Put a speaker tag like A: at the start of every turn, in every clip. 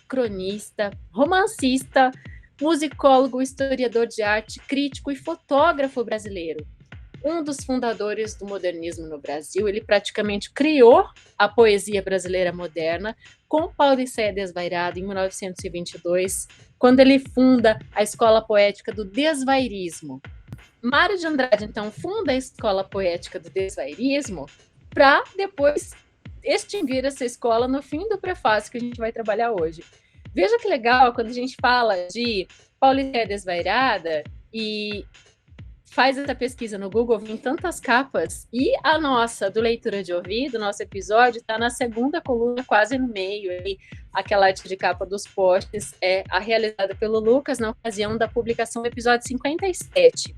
A: cronista, romancista, musicólogo, historiador de arte, crítico e fotógrafo brasileiro. Um dos fundadores do modernismo no Brasil, ele praticamente criou a poesia brasileira moderna com Paulicéia Desvairada em 1922, quando ele funda a Escola Poética do Desvairismo. Mário de Andrade, então, funda a Escola Poética do Desvairismo para depois extinguir essa escola no fim do prefácio que a gente vai trabalhar hoje. Veja que legal quando a gente fala de Paulicéia Desvairada e faz essa pesquisa no Google, vem tantas capas, e a nossa, do Leitura de Ouvido, nosso episódio, está na segunda coluna, quase no meio, e aquela arte de capa dos posts é a realizada pelo Lucas na ocasião da publicação do episódio 57.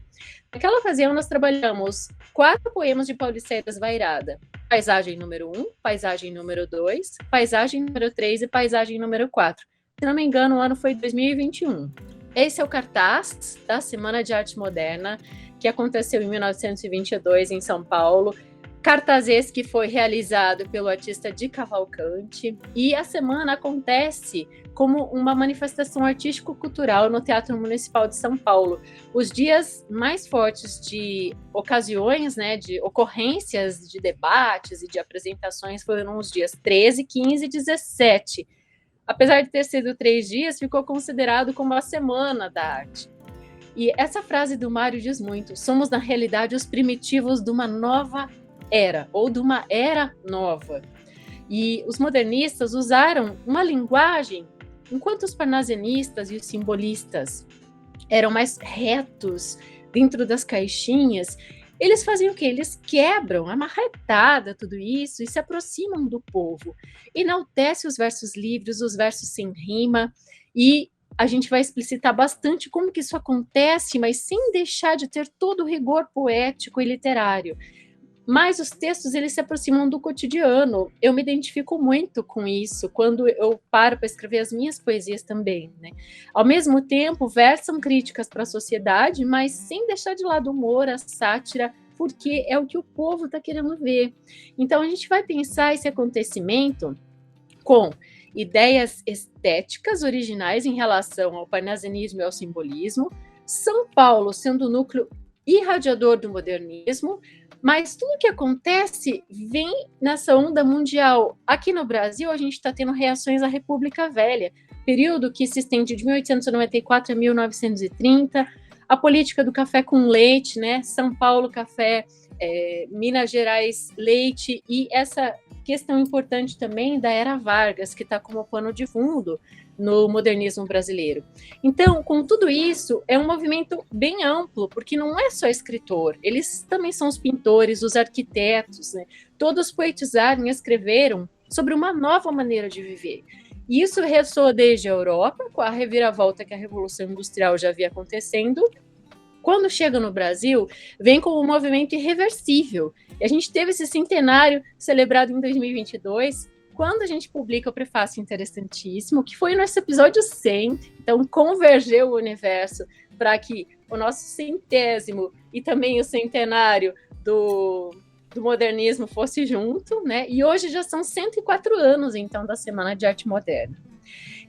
A: Naquela ocasião, nós trabalhamos 4 poemas de Paulicéia Desvairada: Paisagem número 1, Paisagem número 2, Paisagem número 3 e Paisagem número 4. Se não me engano, o ano foi 2021. Esse é o cartaz da Semana de Arte Moderna, que aconteceu em 1922 em São Paulo. Cartaz esse que foi realizado pelo artista Di Cavalcanti. E a semana acontece como uma manifestação artístico-cultural no Teatro Municipal de São Paulo. Os dias mais fortes de ocasiões, né, de ocorrências, de debates e de apresentações foram os dias 13, 15 e 17. Apesar de ter sido 3 dias, ficou considerado como a Semana da Arte. E essa frase do Mário diz muito: somos, na realidade, os primitivos de uma nova era, ou de uma era nova. E os modernistas usaram uma linguagem, enquanto os parnasianistas e os simbolistas eram mais retos dentro das caixinhas, eles faziam o quê? Eles quebram a marretada, tudo isso, e se aproximam do povo. Enaltece os versos livres, os versos sem rima, e a gente vai explicitar bastante como que isso acontece, mas sem deixar de ter todo o rigor poético e literário. Mas os textos, eles se aproximam do cotidiano. Eu me identifico muito com isso quando eu paro para escrever as minhas poesias também, né? Ao mesmo tempo, versam críticas para a sociedade, mas sem deixar de lado o humor, a sátira, porque é o que o povo está querendo ver. Então, a gente vai pensar esse acontecimento com ideias estéticas originais em relação ao parnasianismo e ao simbolismo, São Paulo sendo o núcleo irradiador do modernismo, mas tudo que acontece vem nessa onda mundial. Aqui no Brasil, a gente está tendo reações à República Velha, período que se estende de 1894 a 1930, a política do café com leite, né? São Paulo, café, Minas Gerais, leite, e essa questão importante também da Era Vargas, que está como pano de fundo no modernismo brasileiro. Então, com tudo isso, é um movimento bem amplo, porque não é só escritor, eles também são os pintores, os arquitetos, né? Todos poetizaram e escreveram sobre uma nova maneira de viver. E isso ressoa desde a Europa, com a reviravolta que a Revolução Industrial já havia acontecendo. Quando chega no Brasil, vem como um movimento irreversível. E a gente teve esse centenário celebrado em 2022, quando a gente publica o prefácio interessantíssimo, que foi o nosso episódio 100, então convergeu o universo para que o nosso 100º e também o centenário do modernismo fosse junto, né? E hoje já são 104 anos, então, da Semana de Arte Moderna.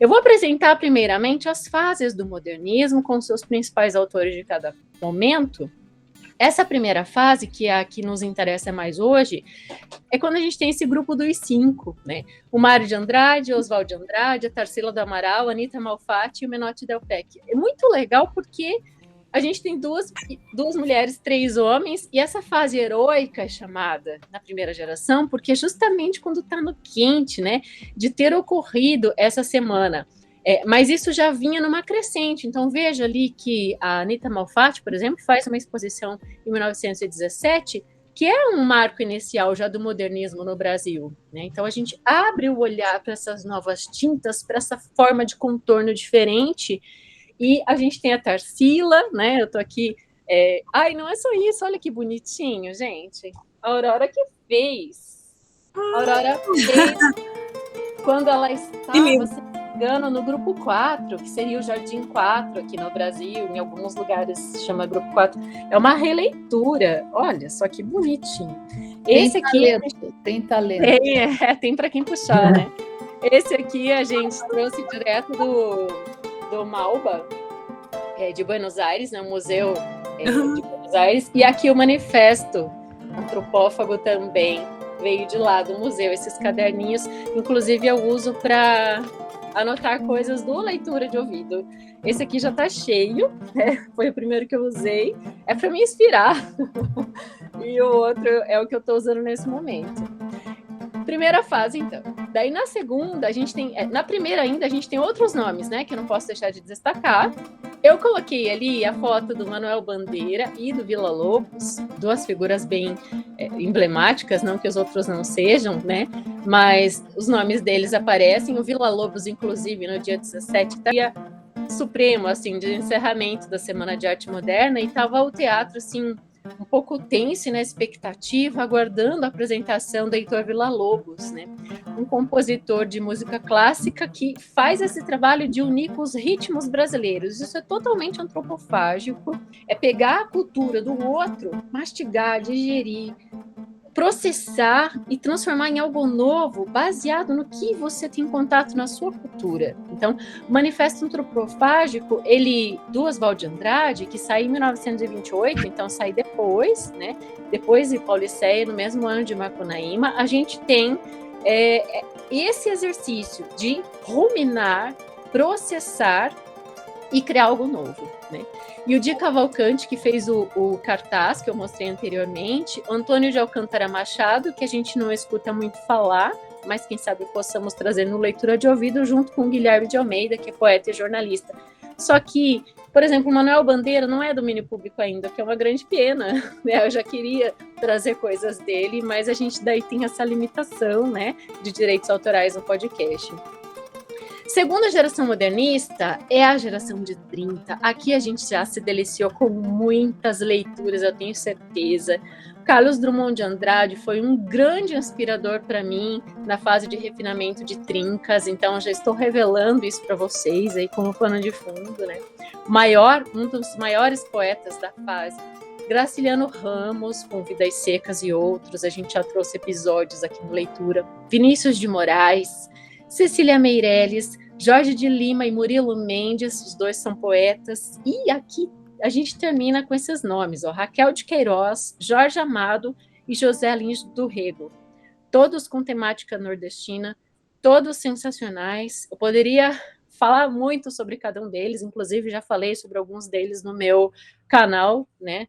A: Eu vou apresentar primeiramente as fases do modernismo com seus principais autores de cada momento. Essa primeira fase, que é a que nos interessa mais hoje, é quando a gente tem esse grupo dos 5, né? O Mário de Andrade, Oswald de Andrade, a Tarsila do Amaral, a Anita Malfatti e o Menotti Del Pecchio. É muito legal porque a gente tem duas mulheres, 3 homens, e essa fase heróica é chamada na primeira geração, porque é justamente quando está no quente, né, de ter ocorrido essa semana. Mas isso já vinha numa crescente. Então, veja ali que a Anita Malfatti, por exemplo, faz uma exposição em 1917, que é um marco inicial já do modernismo no Brasil, né? Então, a gente abre o olhar para essas novas tintas, para essa forma de contorno diferente. E a gente tem a Tarsila, né? Eu tô aqui. Ai, não é só isso, olha que bonitinho, gente. A Aurora que fez. A Aurora fez quando ela estava, se não me engano, no grupo 4, que seria o Jardim 4 aqui no Brasil, em alguns lugares se chama grupo 4. É uma releitura. Olha só que bonitinho. Esse aqui
B: tem talento.
A: Tem para quem puxar, né? Esse aqui a gente trouxe direto do Malba, de Buenos Aires, né, o Museu de Buenos Aires, e aqui o Manifesto Antropófago também veio de lá do museu, esses caderninhos, inclusive eu uso para anotar coisas do leitura de ouvido. Esse aqui já está cheio, né? Foi o primeiro que eu usei, é para me inspirar, e o outro é o que eu estou usando nesse momento. Primeira fase, então. Daí na segunda, a gente tem. Na primeira ainda, a gente tem outros nomes, né? Que eu não posso deixar de destacar. Eu coloquei ali a foto do Manuel Bandeira e do Villa-Lobos, duas figuras bem emblemáticas, não que os outros não sejam, né? Mas os nomes deles aparecem. O Villa-Lobos, inclusive, no dia 17, dia supremo, assim, de encerramento da Semana de Arte Moderna, e estava o teatro, assim, um pouco tenso na expectativa, aguardando a apresentação do Heitor Villa-Lobos, né? Um compositor de música clássica que faz esse trabalho de unir com os ritmos brasileiros. Isso é totalmente antropofágico, é pegar a cultura do outro, mastigar, digerir, processar e transformar em algo novo, baseado no que você tem contato na sua cultura. Então, o Manifesto Antropofágico, ele, do Oswald de Andrade, que saiu em 1928, então sai depois, né? Depois de Pauliceia, no mesmo ano de Macunaíma, a gente tem esse exercício de ruminar, processar e criar algo novo, né? E o Di Cavalcante, que fez o cartaz que eu mostrei anteriormente, Antônio de Alcântara Machado, que a gente não escuta muito falar, mas quem sabe possamos trazer no Leitura de Ouvido, junto com Guilherme de Almeida, que é poeta e jornalista. Só que, por exemplo, o Manuel Bandeira não é domínio público ainda, que é uma grande pena, né? Eu já queria trazer coisas dele, mas a gente daí tem essa limitação, né, de direitos autorais no podcast. Segunda geração modernista é a geração de 30. Aqui a gente já se deliciou com muitas leituras, eu tenho certeza. Carlos Drummond de Andrade foi um grande inspirador para mim na fase de refinamento de trincas, então já estou revelando isso para vocês aí como pano de fundo, né? Um dos maiores poetas da fase, Graciliano Ramos, com Vidas Secas e outros, a gente já trouxe episódios aqui no Leitura. Vinícius de Moraes, Cecília Meirelles, Jorge de Lima e Murilo Mendes, os dois são poetas, e aqui a gente termina com esses nomes, ó, Raquel de Queiroz, Jorge Amado e José Lins do Rego, todos com temática nordestina, todos sensacionais. Eu poderia falar muito sobre cada um deles, inclusive já falei sobre alguns deles no meu canal, né?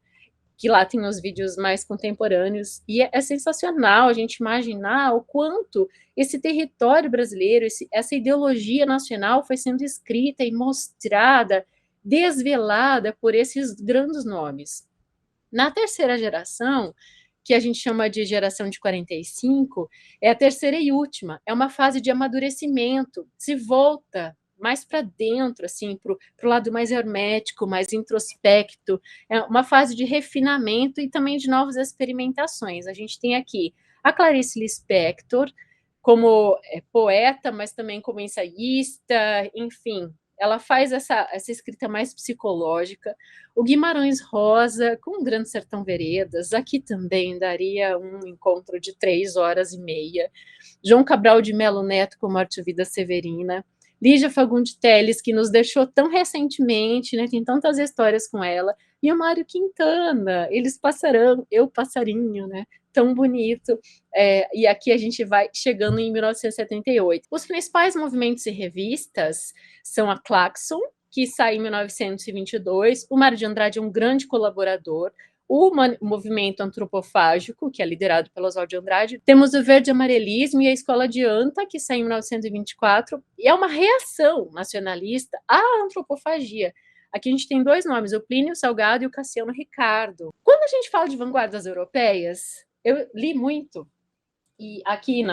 A: Que lá tem os vídeos mais contemporâneos, e é sensacional a gente imaginar o quanto esse território brasileiro, essa ideologia nacional foi sendo escrita e mostrada, desvelada por esses grandes nomes. Na terceira geração, que a gente chama de geração de 45, é a terceira e última, é uma fase de amadurecimento, se volta mais para dentro, assim, para o lado mais hermético, mais introspecto, é uma fase de refinamento e também de novas experimentações. A gente tem aqui a Clarice Lispector como poeta, mas também como ensaísta, enfim, ela faz essa escrita mais psicológica. O Guimarães Rosa, com o Grande Sertão Veredas, aqui também daria um encontro de 3 horas e meia. João Cabral de Melo Neto, com Morte e Vida Severina. Lígia Fagundes Telles, que nos deixou tão recentemente, né? Tem tantas histórias com ela. E o Mário Quintana, Eles Passarão, Eu Passarinho, né? Tão bonito. E aqui a gente vai chegando em 1978. Os principais movimentos e revistas são a Claxon, que sai em 1922. O Mário de Andrade é um grande colaborador. O movimento antropofágico, que é liderado pelo Oswald de Andrade. Temos o Verde Amarelismo e a Escola de Anta, que sai em 1924, e é uma reação nacionalista à antropofagia. Aqui a gente tem dois nomes, o Plínio Salgado e o Cassiano Ricardo. Quando a gente fala de vanguardas europeias, eu li muito, e aqui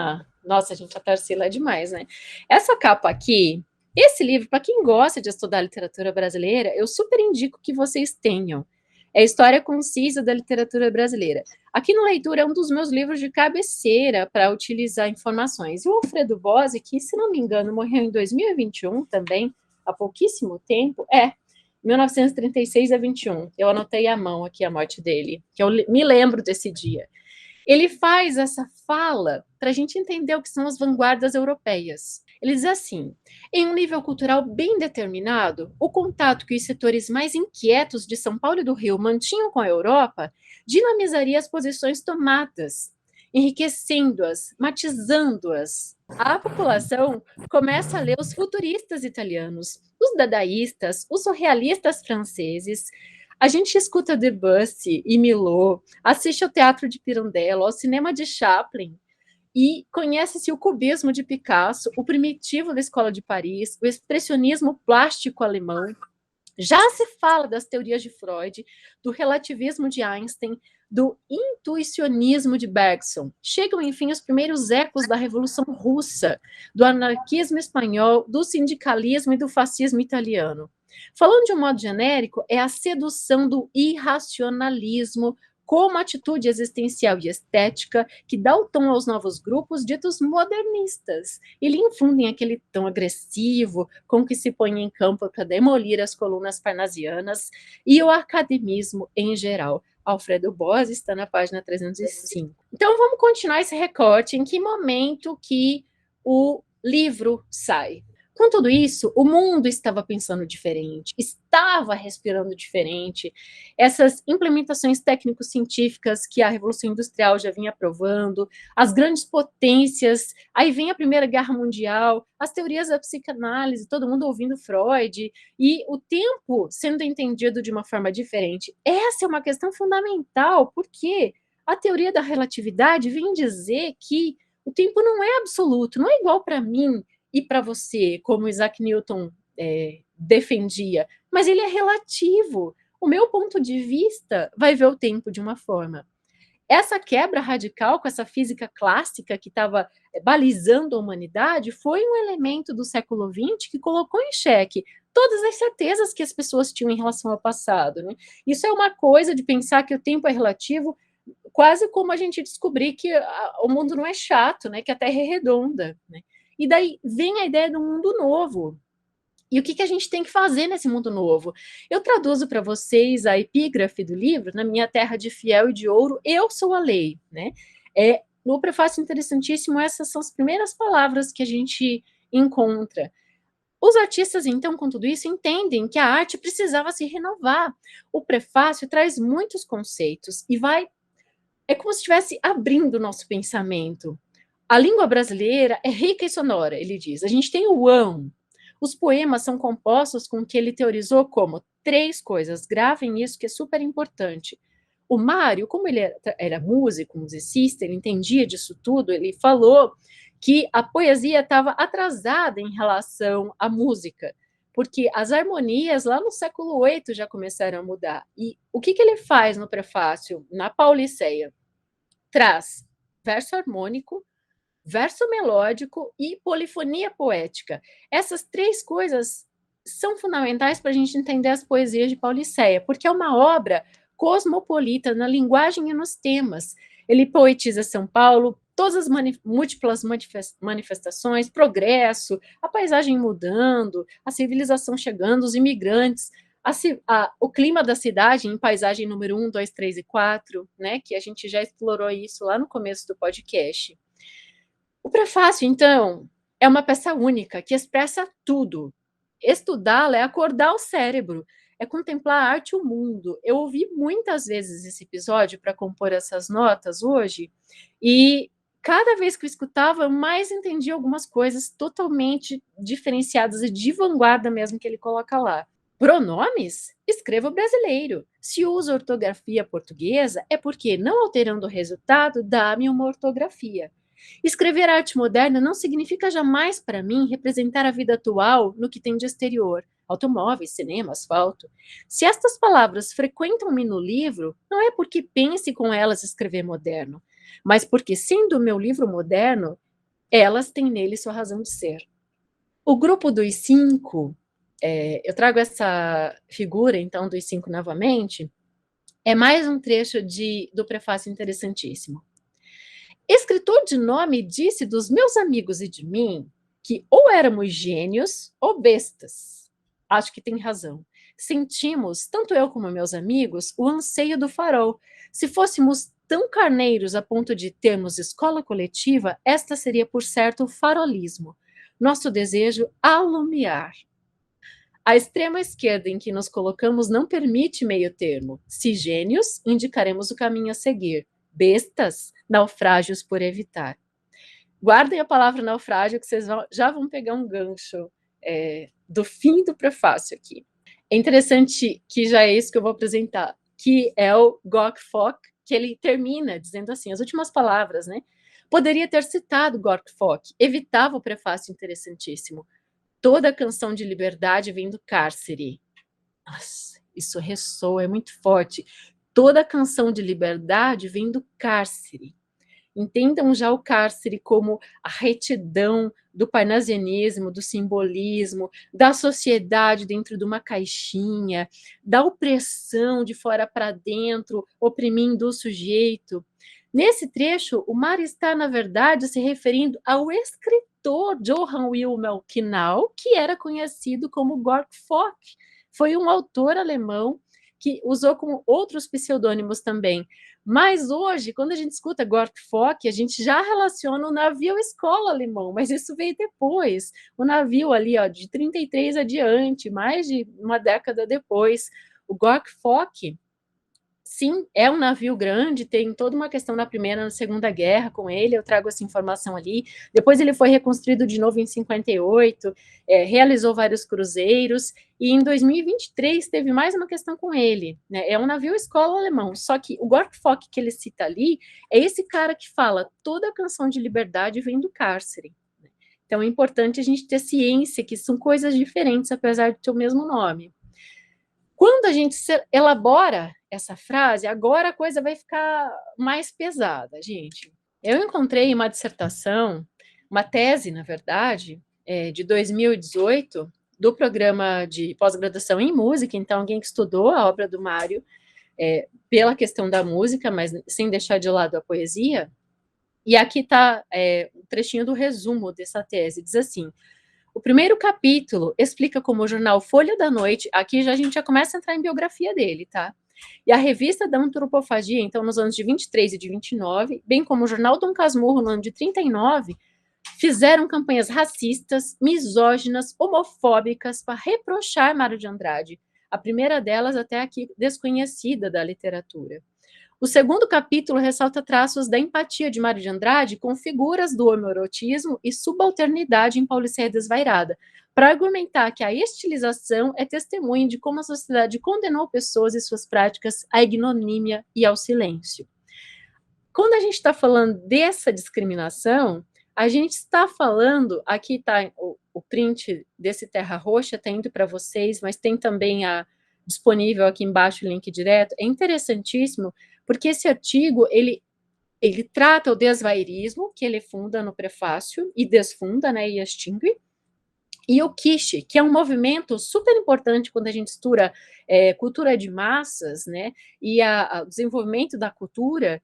A: Nossa, gente, a Tarsila é demais, né? Essa capa aqui, esse livro, para quem gosta de estudar literatura brasileira, eu super indico que vocês tenham. É a História Concisa da Literatura Brasileira. Aqui no Leitura é um dos meus livros de cabeceira para utilizar informações. E o Alfredo Bose, que, se não me engano, morreu em 2021 também, há pouquíssimo tempo, 1936 a 21. Eu anotei à mão aqui a morte dele, que eu me lembro desse dia. Ele faz essa fala para a gente entender o que são as vanguardas europeias. Ele diz assim: em um nível cultural bem determinado, o contato que os setores mais inquietos de São Paulo e do Rio mantinham com a Europa dinamizaria as posições tomadas, enriquecendo-as, matizando-as. A população começa a ler os futuristas italianos, os dadaístas, os surrealistas franceses. A gente escuta Debussy e Milot, assiste ao teatro de Pirandello, ao cinema de Chaplin, e conhece-se o cubismo de Picasso, o primitivo da Escola de Paris, o expressionismo plástico alemão. Já se fala das teorias de Freud, do relativismo de Einstein, do intuicionismo de Bergson. Chegam, enfim, os primeiros ecos da Revolução Russa, do anarquismo espanhol, do sindicalismo e do fascismo italiano. Falando de um modo genérico, é a sedução do irracionalismo como atitude existencial e estética que dá o tom aos novos grupos ditos modernistas e lhe infundem aquele tom agressivo com que se põe em campo para demolir as colunas parnasianas e o academismo em geral. Alfredo Boas está na página 305. Então vamos continuar esse recorte. Em que momento que o livro sai? Com tudo isso, o mundo estava pensando diferente, estava respirando diferente. Essas implementações técnico-científicas que a Revolução Industrial já vinha aprovando, as grandes potências, aí vem a Primeira Guerra Mundial, as teorias da psicanálise, todo mundo ouvindo Freud, e o tempo sendo entendido de uma forma diferente. Essa é uma questão fundamental, porque a teoria da relatividade vem dizer que o tempo não é absoluto, não é igual para mim e para você, como Isaac Newton defendia, mas ele é relativo. O meu ponto de vista vai ver o tempo de uma forma. Essa quebra radical com essa física clássica que estava balizando a humanidade foi um elemento do século XX que colocou em xeque todas as certezas que as pessoas tinham em relação ao passado. Né? Isso é uma coisa de pensar que o tempo é relativo, quase como a gente descobrir que o mundo não é chato, né? Que a Terra é redonda. Né? E daí vem a ideia do mundo novo. E o que, que a gente tem que fazer nesse mundo novo? Eu traduzo para vocês a epígrafe do livro, Na Minha Terra de Fiel e de Ouro, eu sou a lei. Né? No prefácio interessantíssimo, essas são as primeiras palavras que a gente encontra. Os artistas, então, com tudo isso, entendem que a arte precisava se renovar. O prefácio traz muitos conceitos e é como se estivesse abrindo o nosso pensamento. A língua brasileira é rica e sonora, ele diz. A gente tem o ão. Os poemas são compostos com o que ele teorizou como 3 coisas. Gravem isso, que é super importante. O Mário, como ele era músico, musicista, ele entendia disso tudo, ele falou que a poesia estava atrasada em relação à música, porque as harmonias lá no século VIII já começaram a mudar. E o que ele faz no prefácio, na Pauliceia? Traz verso harmônico, verso melódico e polifonia poética. Essas 3 coisas são fundamentais para a gente entender as poesias de Pauliceia, porque é uma obra cosmopolita na linguagem e nos temas. Ele poetiza São Paulo, todas as múltiplas manifestações, progresso, a paisagem mudando, a civilização chegando, os imigrantes, o clima da cidade em paisagem número 1, 2, 3 e 4, né, que a gente já explorou isso lá no começo do podcast. O prefácio, então, é uma peça única que expressa tudo. Estudá-la é acordar o cérebro, é contemplar a arte e o mundo. Eu ouvi muitas vezes esse episódio para compor essas notas hoje, e cada vez que eu escutava, eu mais entendia algumas coisas totalmente diferenciadas e de vanguarda mesmo que ele coloca lá. Pronomes? Escreva brasileiro. Se usa ortografia portuguesa, é porque, não alterando o resultado, dá-me uma ortografia. Escrever arte moderna não significa jamais, para mim, representar a vida atual no que tem de exterior, automóveis, cinema, asfalto. Se estas palavras frequentam-me no livro, não é porque pense com elas escrever moderno, mas porque, sendo o meu livro moderno, elas têm nele sua razão de ser. O grupo dos 5, eu trago essa figura, então, dos 5 novamente, é mais um trecho do prefácio interessantíssimo. Escritor de nome disse dos meus amigos e de mim que ou éramos gênios ou bestas. Acho que tem razão. Sentimos, tanto eu como meus amigos, o anseio do farol. Se fôssemos tão carneiros a ponto de termos escola coletiva, esta seria, por certo, o farolismo. nosso desejo alumiar. A extrema esquerda em que nos colocamos não permite meio termo. Se gênios, indicaremos o caminho a seguir. Bestas, naufrágios por evitar. Guardem a palavra naufrágio que vocês já vão pegar um gancho do fim do prefácio aqui. É interessante que já é isso que eu vou apresentar, que é o Gorky Fock, que ele termina dizendo assim, as últimas palavras, né? Poderia ter citado Gorky Fock, evitava o prefácio interessantíssimo. Toda canção de liberdade vem do cárcere. Nossa, isso ressoa, é muito forte. Toda canção de liberdade vem do cárcere. Entendam já o cárcere como a retidão do parnasianismo, do simbolismo, da sociedade dentro de uma caixinha, da opressão de fora para dentro, oprimindo o sujeito. Nesse trecho, o Mário está, na verdade, se referindo ao escritor Johann Wilhelm Kinnau, que era conhecido como Gorky Fock. Foi um autor alemão que usou como outros pseudônimos também. Mas hoje, quando a gente escuta Gorky Fock, a gente já relaciona o navio escola alemão, mas isso veio depois. O navio ali, ó, de 33 adiante, mais de uma década depois. O Gorky Fock, sim, é um navio grande, tem toda uma questão na Primeira e na Segunda Guerra com ele, eu trago essa informação ali. Depois ele foi reconstruído de novo em 58, realizou vários cruzeiros, e em 2023 teve mais uma questão com ele, né? É um navio escola alemão, só que o Gorky Fock que ele cita ali é esse cara que fala toda a canção de liberdade vem do cárcere. Né? Então é importante a gente ter ciência que são coisas diferentes, apesar de ter o mesmo nome. Quando a gente elabora essa frase, agora a coisa vai ficar mais pesada, gente. Eu encontrei uma dissertação, uma tese, na verdade, de 2018, do programa de pós-graduação em música, então alguém que estudou a obra do Mário pela questão da música, mas sem deixar de lado a poesia, e aqui está um trechinho do resumo dessa tese, diz assim: o primeiro capítulo explica como o jornal Folha da Noite, aqui a gente já começa a entrar em biografia dele, tá? E a revista da Antropofagia, então, nos anos de 23 e de 29, bem como o jornal Dom Casmurro, no ano de 39, fizeram campanhas racistas, misóginas, homofóbicas para reprochar Mário de Andrade, a primeira delas até aqui desconhecida da literatura. O segundo capítulo ressalta traços da empatia de Mário de Andrade com figuras do homoerotismo e subalternidade em Paulicéia Desvairada, para argumentar que a estilização é testemunho de como a sociedade condenou pessoas e suas práticas à ignomínia e ao silêncio. Quando a gente está falando dessa discriminação, a gente está falando, aqui está o print desse Terra Roxa, está indo para vocês, mas tem também disponível aqui embaixo o link direto, é interessantíssimo, porque esse artigo, ele trata o desvairismo, que ele funda no prefácio, e desfunda, né, e extingue, e o Kitsch, que é um movimento super importante quando a gente estuda cultura de massas, né, e o desenvolvimento da cultura,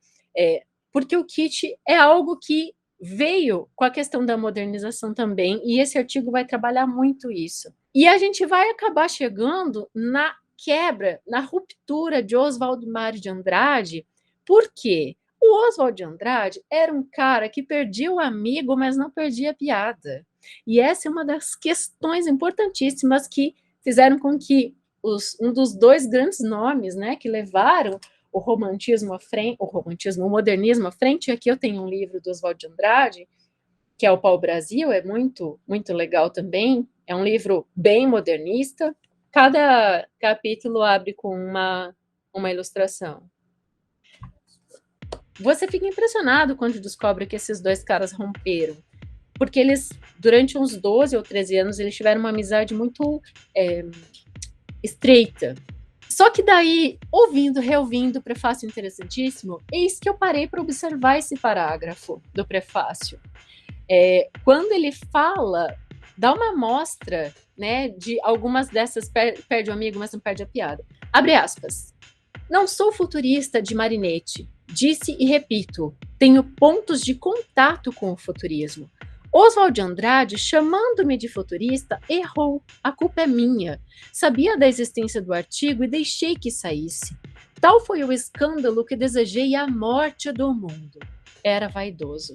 A: porque o Kitsch é algo que veio com a questão da modernização também, e esse artigo vai trabalhar muito isso. E a gente vai acabar chegando na quebra, na ruptura de Oswald Mário de Andrade. Por quê? O Oswald de Andrade era um cara que perdia o amigo, mas não perdia a piada. E essa é uma das questões importantíssimas que fizeram com que um dos dois grandes nomes, né, que levaram o romantismo à frente, o modernismo à frente, aqui eu tenho um livro do Oswald de Andrade, que é o Pau Brasil, é muito, muito legal também, é um livro bem modernista, cada capítulo abre com uma ilustração. Você fica impressionado quando descobre que esses dois caras romperam, porque eles, durante uns 12 ou 13 anos, eles tiveram uma amizade muito estreita. Só que daí, ouvindo, reouvindo o prefácio interessantíssimo, eis que eu parei para observar esse parágrafo do prefácio. Quando ele fala, dá uma amostra, né, de algumas dessas, perde o amigo, mas não perde a piada. Abre aspas. Não sou futurista de Marinetti, disse e repito, tenho pontos de contato com o futurismo. Oswald de Andrade, chamando-me de futurista, errou. A culpa é minha. Sabia da existência do artigo e deixei que saísse. Tal foi o escândalo que desejei a morte do mundo. Era vaidoso.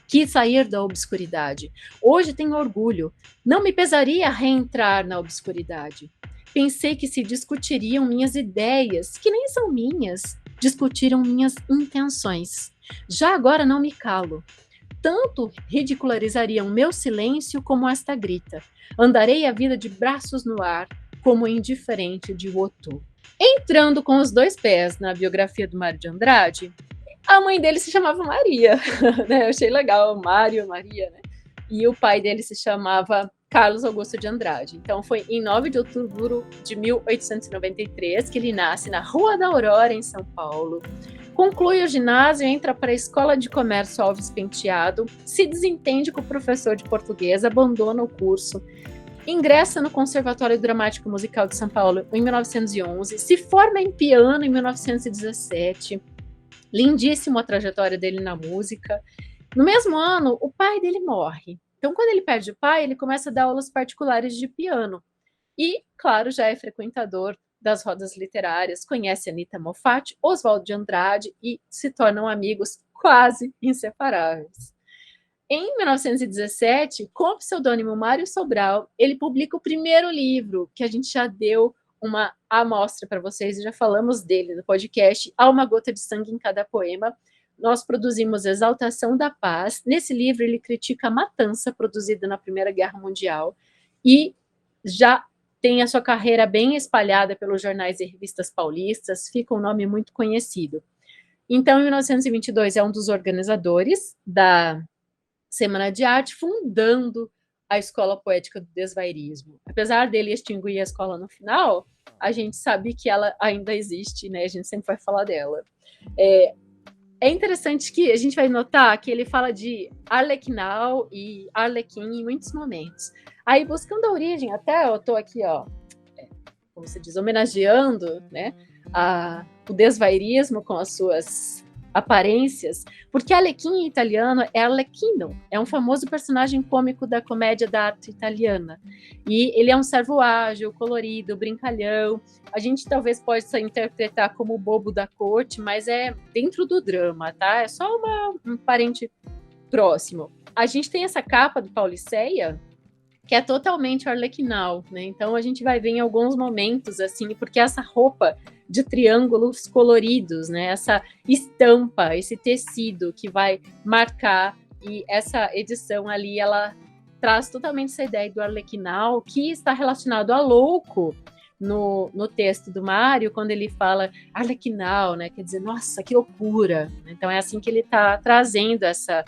A: Quis sair da obscuridade. Hoje tenho orgulho. Não me pesaria reentrar na obscuridade. Pensei que se discutiriam minhas ideias, que nem são minhas. Discutiram minhas intenções. Já agora não me calo. Tanto ridicularizariam meu silêncio como esta grita. Andarei a vida de braços no ar, como indiferente de Wotu. Entrando com os dois pés na biografia do Mário de Andrade, a mãe dele se chamava Maria, né? Eu achei legal, Mário, Maria, né? E o pai dele se chamava Carlos Augusto de Andrade. Então foi em 9 de outubro de 1893 que ele nasce na Rua da Aurora, em São Paulo. Conclui o ginásio, entra para a Escola de Comércio Alves Penteado, se desentende com o professor de português, abandona o curso, ingressa no Conservatório Dramático Musical de São Paulo em 1911, se forma em piano em 1917. Lindíssima a trajetória dele na música. No mesmo ano, o pai dele morre. Então, quando ele perde o pai, ele começa a dar aulas particulares de piano. E, claro, já é frequentador das rodas literárias, conhece Anita Moffat, Oswald de Andrade e se tornam amigos quase inseparáveis. Em 1917, com o pseudônimo Mário Sobral, ele publica o primeiro livro, que a gente já deu uma amostra para vocês, e já falamos dele no podcast, Há uma gota de sangue em cada poema. Nós produzimos Exaltação da Paz. Nesse livro, ele critica a matança produzida na Primeira Guerra Mundial e já tem a sua carreira bem espalhada pelos jornais e revistas paulistas, fica um nome muito conhecido. Então, em 1922, é um dos organizadores da Semana de Arte, fundando a Escola Poética do Desvairismo. Apesar dele extinguir a escola no final, a gente sabe que ela ainda existe, né? A gente sempre vai falar dela. É interessante que a gente vai notar que ele fala de Arlequinal e Arlequim em muitos momentos. Aí, buscando a origem, até eu estou aqui, ó, como se diz, homenageando, né, o desvairismo com as suas aparências, porque Arlequim em italiano é Arlecchino, é um famoso personagem cômico da comédia da arte italiana. E ele é um servo ágil, colorido, brincalhão. A gente talvez possa interpretar como o bobo da corte, mas é dentro do drama, tá? É só um parente próximo. A gente tem essa capa do Pauliceia, que é totalmente arlequinal, né? Então a gente vai ver em alguns momentos, assim, porque essa roupa de triângulos coloridos, né? Essa estampa, esse tecido que vai marcar, e essa edição ali, ela traz totalmente essa ideia do arlequinal, que está relacionado a louco no texto do Mário, quando ele fala arlequinal, né? Quer dizer, nossa, que loucura! Então é assim que ele está trazendo essa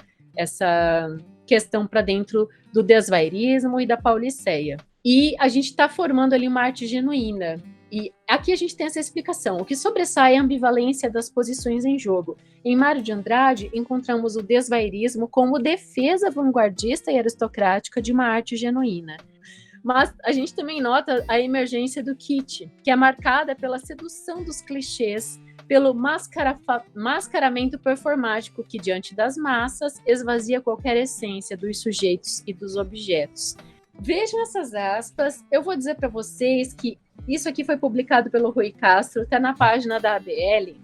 A: questão para dentro do desvairismo e da pauliceia. E a gente está formando ali uma arte genuína. E aqui a gente tem essa explicação. O que sobressai é a ambivalência das posições em jogo. Em Mário de Andrade, encontramos o desvairismo como defesa vanguardista e aristocrática de uma arte genuína. Mas a gente também nota a emergência do kitsch, que é marcada pela sedução dos clichês, pelo mascaramento performático que, diante das massas, esvazia qualquer essência dos sujeitos e dos objetos. Vejam essas aspas. Eu vou dizer para vocês que isso aqui foi publicado pelo Rui Castro, está na página da ABL,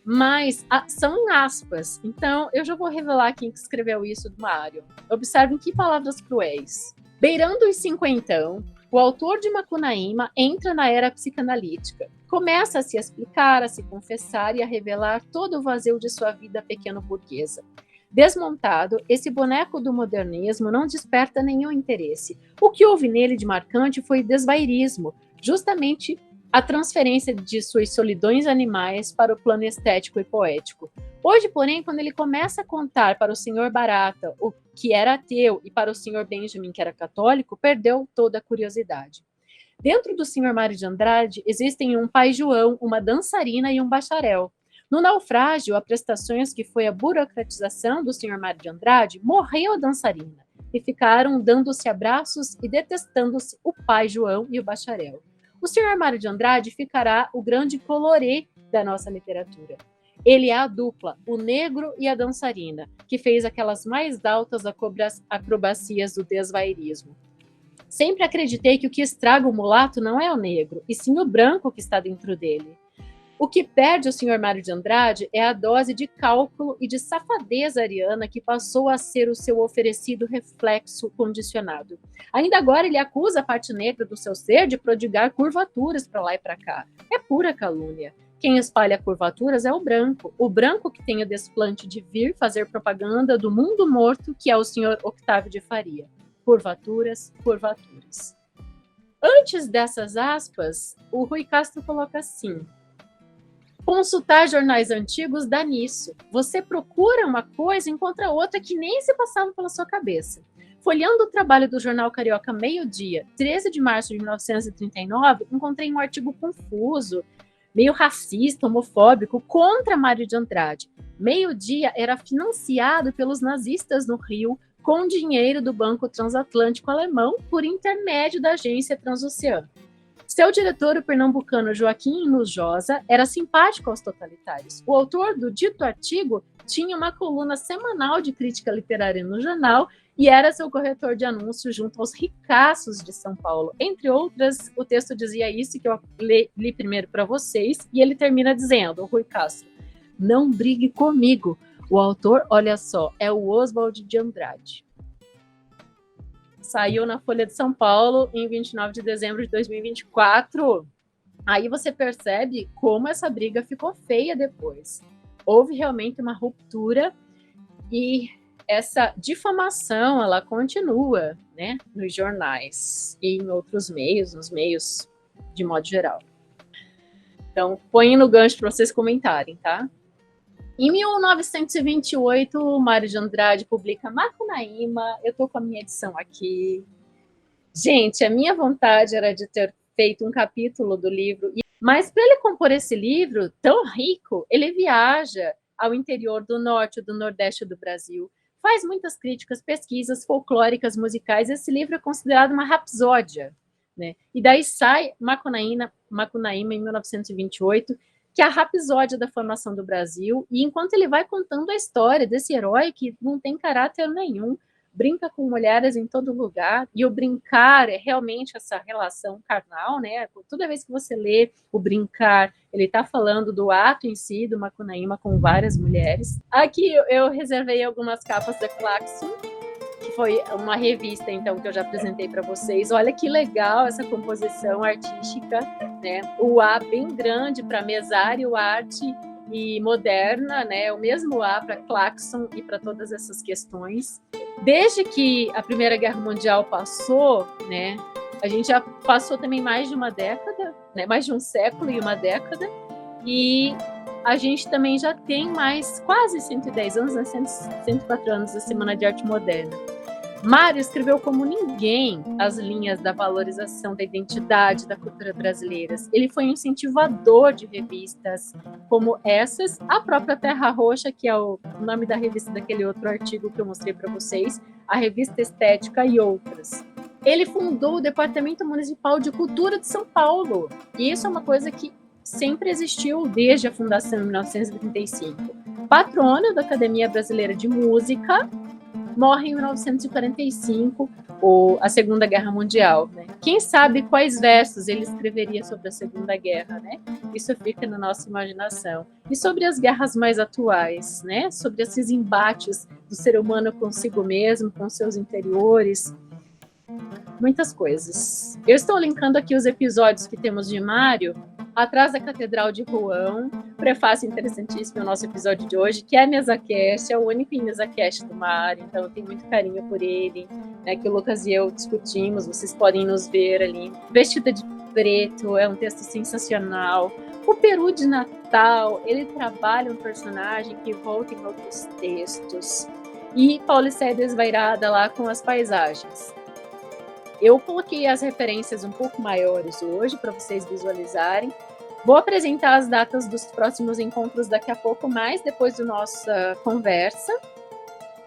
A: mas são em aspas. Então, eu já vou revelar quem escreveu isso do Mário. Observem que palavras cruéis. Beirando os cinquentão, o autor de Macunaíma entra na era psicanalítica. Começa a se explicar, a se confessar e a revelar todo o vazio de sua vida pequeno-burguesa. Desmontado, esse boneco do modernismo não desperta nenhum interesse. O que houve nele de marcante foi o desvairismo, justamente a transferência de suas solidões animais para o plano estético e poético. Hoje, porém, quando ele começa a contar para o Sr. Barata, o que era ateu, e para o Sr. Benjamin, que era católico, perdeu toda a curiosidade. Dentro do Sr. Mário de Andrade, existem um pai João, uma dançarina e um bacharel. No naufrágio, a prestações que foi a burocratização do Sr. Mário de Andrade, morreu a dançarina, e ficaram dando-se abraços e detestando-se o pai João e o bacharel. O Sr. Mário de Andrade ficará o grande colorê da nossa literatura. Ele é a dupla, o negro e a dançarina, que fez aquelas mais altas acrobacias do desvairismo. Sempre acreditei que o que estraga o mulato não é o negro, e sim o branco que está dentro dele. O que perde o senhor Mário de Andrade é a dose de cálculo e de safadeza ariana que passou a ser o seu oferecido reflexo condicionado. Ainda agora ele acusa a parte negra do seu ser de prodigar curvaturas para lá e para cá. É pura calúnia. Quem espalha curvaturas é o branco que tem o desplante de vir fazer propaganda do mundo morto, que é o senhor Octávio de Faria. Curvaturas, curvaturas. Antes dessas aspas, o Rui Castro coloca assim: consultar jornais antigos dá nisso. Você procura uma coisa e encontra outra que nem se passava pela sua cabeça. Folheando o trabalho do jornal Carioca Meio-Dia, 13 de março de 1939, encontrei um artigo confuso, meio racista, homofóbico, contra Mário de Andrade. Meio-Dia era financiado pelos nazistas no Rio com dinheiro do Banco Transatlântico Alemão por intermédio da agência Transoceana. Seu diretor, o pernambucano Joaquim Inujosa, era simpático aos totalitários. O autor do dito artigo tinha uma coluna semanal de crítica literária no jornal e era seu corretor de anúncios junto aos ricaços de São Paulo. Entre outras, o texto dizia isso, que eu li primeiro para vocês, e ele termina dizendo, o Rui Castro: não brigue comigo. O autor, olha só, é o Oswald de Andrade. Saiu na Folha de São Paulo em 29 de dezembro de 2024. Aí você percebe como essa briga ficou feia depois. Houve realmente uma ruptura e essa difamação, ela continua, né, nos jornais e em outros meios, nos meios de modo geral. Então, põe no gancho para vocês comentarem, tá? Em 1928, Mário de Andrade publica Macunaíma. Eu estou com a minha edição aqui. Gente, a minha vontade era de ter feito um capítulo do livro, mas para ele compor esse livro tão rico, ele viaja ao interior do norte e do nordeste do Brasil, faz muitas críticas, pesquisas folclóricas, musicais. Esse livro é considerado uma rapsódia, né? E daí sai Macunaíma em 1928, que é a rapsódia da formação do Brasil, e enquanto ele vai contando a história desse herói que não tem caráter nenhum, brinca com mulheres em todo lugar, e o brincar é realmente essa relação carnal, né? Toda vez que você lê o brincar, ele está falando do ato em si, do Macunaíma com várias mulheres. Aqui eu reservei algumas capas da Claxon, que foi uma revista, então, que eu já apresentei para vocês. Olha que legal essa composição artística, né? O A bem grande para mesário, arte e moderna, né? O mesmo A para Claxon e para todas essas questões. Desde que a Primeira Guerra Mundial passou, né? A gente já passou também mais de uma década, né? Mais de um século e uma década, e a gente também já tem mais quase 110 anos, né? 104 anos da Semana de Arte Moderna. Mário escreveu como ninguém as linhas da valorização da identidade da cultura brasileira. Ele foi um incentivador de revistas como essas, a própria Terra Roxa, que é o nome da revista daquele outro artigo que eu mostrei para vocês, a Revista Estética e outras. Ele fundou o Departamento Municipal de Cultura de São Paulo, e isso é uma coisa que sempre existiu desde a fundação em 1935. Patrono da Academia Brasileira de Música, morre em 1945, a Segunda Guerra Mundial, né? Quem sabe quais versos ele escreveria sobre a Segunda Guerra, né? Isso fica na nossa imaginação. E sobre as guerras mais atuais, né? Sobre esses embates do ser humano consigo mesmo, com seus interiores, muitas coisas. Eu estou linkando aqui os episódios que temos de Mário, Atrás da Catedral de Rouen, prefácio interessantíssimo ao nosso episódio de hoje, que é a MesaCast, é o único MesaCast do Mário, então eu tenho muito carinho por ele, né, que o Lucas e eu discutimos, vocês podem nos ver ali. Vestida de Preto, é um texto sensacional. O Peru de Natal, ele trabalha um personagem que volta em outros textos. E Paulicéia Desvairada lá com as paisagens. Eu coloquei as referências um pouco maiores hoje para vocês visualizarem. Vou apresentar as datas dos próximos encontros daqui a pouco, mais depois da nossa conversa.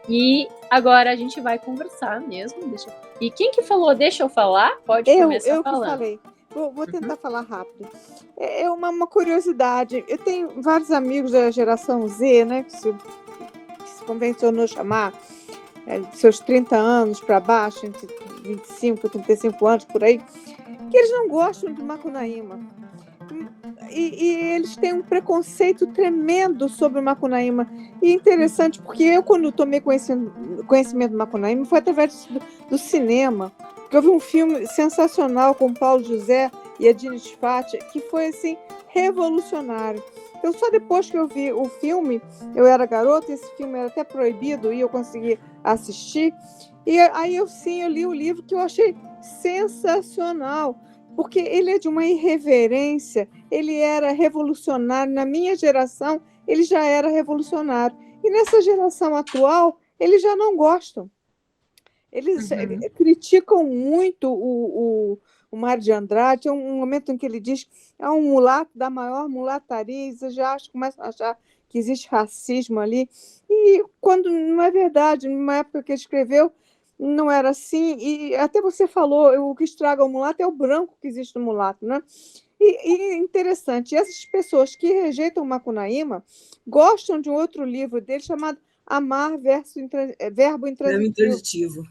A: E agora a gente vai conversar mesmo. E quem que falou? Deixa eu falar? Pode começar falando.
B: Eu que falei. Vou tentar falar rápido. É uma curiosidade. Eu tenho vários amigos da geração Z, né, que se convencionou chamar, seus 30 anos para baixo, entre 25 e 35 anos, por aí, que eles não gostam de Macunaíma. E eles têm um preconceito tremendo sobre o Macunaíma. E interessante, porque eu, quando tomei conhecimento do Macunaíma, foi através do cinema. Porque eu vi um filme sensacional com o Paulo José e a Dini Tifati, que foi, assim, revolucionário. Então, só depois que eu vi o filme, eu era garota, esse filme era até proibido e eu consegui assistir. E aí, eu li o livro, que eu achei sensacional, porque ele é de uma irreverência, ele era revolucionário. Na minha geração, ele já era revolucionário. E nessa geração atual, eles já não gostam. Eles criticam muito o Mário de Andrade. Tem um momento em que ele diz que é um mulato da maior mulataria, e você já começa a achar que existe racismo ali. E quando não é verdade, numa época que ele escreveu, não era assim. E até você falou, o que estraga o mulato é o branco que existe no mulato, né? E interessante, essas pessoas que rejeitam o Macunaíma gostam de um outro livro dele chamado Amar Verbo Intransitivo,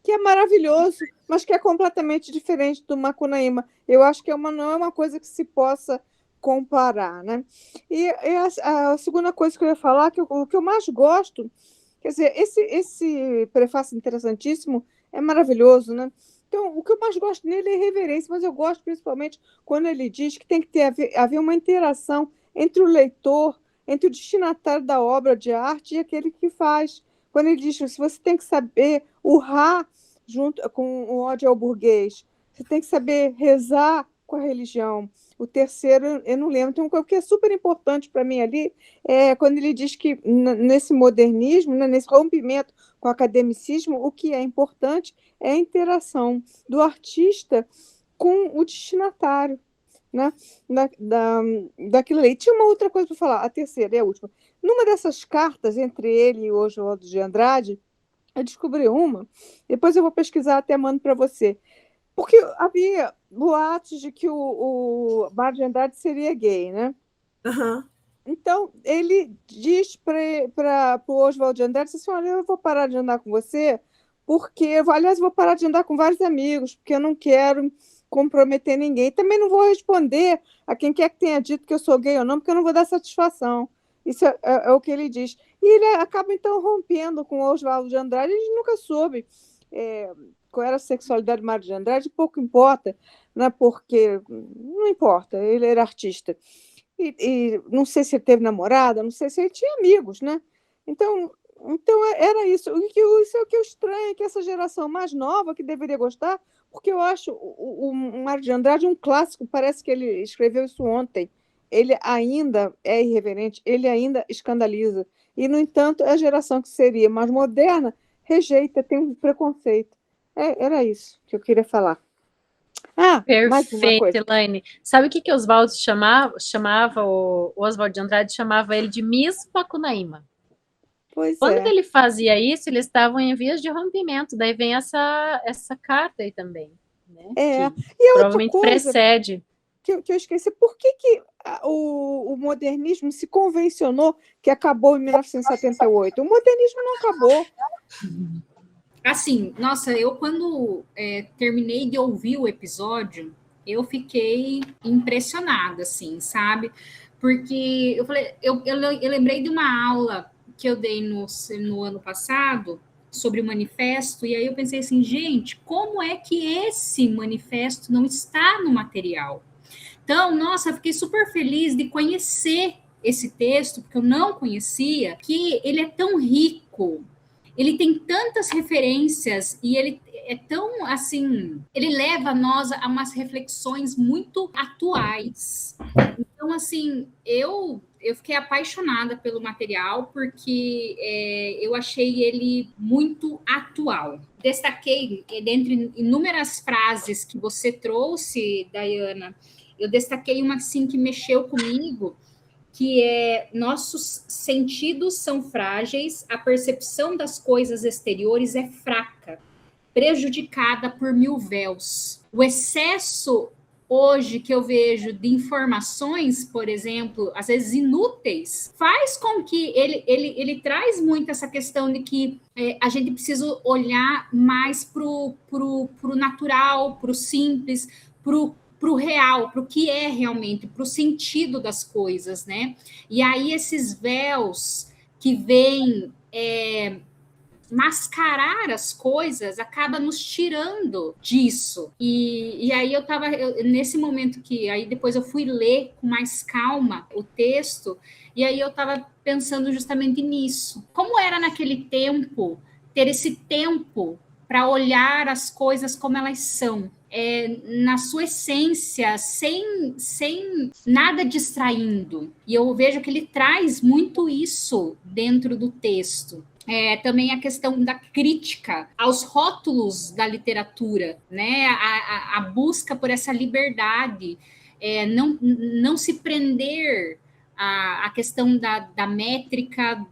B: que é maravilhoso, mas que é completamente diferente do Macunaíma. Eu acho que não é uma coisa que se possa comparar, né? E a segunda coisa que eu ia falar, que o que eu mais gosto, quer dizer, esse prefácio interessantíssimo é maravilhoso, né? Então, o que eu mais gosto nele é reverência, mas eu gosto principalmente quando ele diz que tem que haver uma interação entre o leitor, entre o destinatário da obra de arte e aquele que faz. Quando ele diz que você tem que saber urrar junto com o ódio ao burguês, você tem que saber rezar com a religião. O terceiro, eu não lembro. Então, o que é super importante para mim ali é quando ele diz que nesse modernismo, né, nesse rompimento com o academicismo, o que é importante é a interação do artista com o destinatário, né, daquilo ali. Tinha uma outra coisa para falar, a terceira e a última. Numa dessas cartas entre ele e o Oswaldo de Andrade, eu descobri uma, depois eu vou pesquisar, até mando para você. Porque havia boatos de que o Mário de Andrade seria gay, né?
C: Uhum.
B: Então, ele diz para o Oswaldo de Andrade assim: olha, eu vou parar de andar com você, porque, aliás, eu vou parar de andar com vários amigos, porque eu não quero comprometer ninguém. Também não vou responder a quem quer que tenha dito que eu sou gay ou não, porque eu não vou dar satisfação. Isso é o que ele diz. E ele acaba, então, rompendo com o Oswaldo de Andrade. A gente nunca soube qual era a sexualidade do Mário de Andrade, pouco importa, né? Porque não importa, ele era artista. E não sei se ele teve namorada, não sei se ele tinha amigos, né? Então era isso. Isso é o que eu estranho, que essa geração mais nova, que deveria gostar, porque eu acho o Mário de Andrade um clássico, parece que ele escreveu isso ontem. Ele ainda é irreverente, ele ainda escandaliza. E, no entanto, a geração que seria mais moderna rejeita, tem um preconceito. Era isso que eu queria falar. Mais uma
A: Perfeito,
B: coisa.
A: Elaine. Sabe o que Oswaldo chamava o Oswaldo de Andrade chamava ele de Miss Macunaíma.
B: Pois
A: Quando
B: é.
A: ele fazia isso, eles estavam em vias de rompimento. Daí vem essa carta aí também, né?
B: E a outra
A: Provavelmente
B: coisa
A: precede.
B: que eu esqueci, por que o modernismo se convencionou que acabou em 1978? O modernismo não acabou.
D: Assim, nossa, eu quando terminei de ouvir o episódio, eu fiquei impressionada, assim, sabe? Porque eu falei, eu lembrei de uma aula que eu dei no ano passado sobre o manifesto, e aí eu pensei assim, gente, como é que esse manifesto não está no material? Então, nossa, fiquei super feliz de conhecer esse texto, porque eu não conhecia, que ele é tão rico, ele tem tantas referências e ele é tão assim, ele leva nós a umas reflexões muito atuais. Então, assim, eu fiquei apaixonada pelo material porque eu achei ele muito atual. Destaquei, dentre inúmeras frases que você trouxe, Dayana, eu destaquei uma assim que mexeu comigo, que é: nossos sentidos são frágeis, a percepção das coisas exteriores é fraca, prejudicada por mil véus. O excesso hoje que eu vejo de informações, por exemplo, às vezes inúteis, faz com que ele traz muito essa questão de que a gente precisa olhar mais pro natural, pro simples, pro o real, para o que é realmente, para o sentido das coisas, né? E aí esses véus que vêm mascarar as coisas acaba nos tirando disso. E aí nesse momento que aí depois eu fui ler com mais calma o texto, e aí eu estava pensando justamente nisso. Como era naquele tempo ter esse tempo para olhar as coisas como elas são, na sua essência, sem nada distraindo. E eu vejo que ele traz muito isso dentro do texto. Também a questão da crítica aos rótulos da literatura, né? A busca por essa liberdade, não se prender à questão da métrica,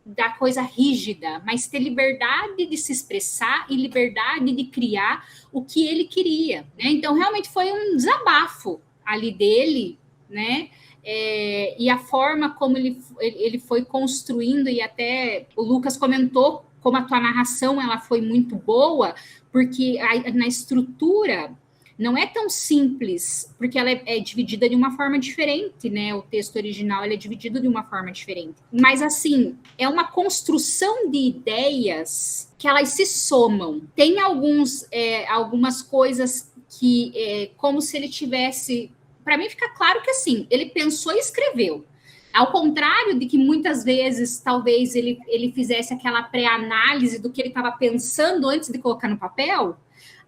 D: da coisa rígida, mas ter liberdade de se expressar e liberdade de criar o que ele queria, né? Então, realmente foi um desabafo ali dele, né? E a forma como ele foi construindo, e até o Lucas comentou como a tua narração ela foi muito boa, porque na estrutura não é tão simples, porque ela é dividida de uma forma diferente, né? O texto original ele é dividido de uma forma diferente. Mas, assim, é uma construção de ideias que elas se somam. Tem algumas coisas que, como se ele tivesse... Para mim, fica claro que, assim, ele pensou e escreveu. Ao contrário de que muitas vezes, talvez, ele fizesse aquela pré-análise do que ele estava pensando antes de colocar no papel,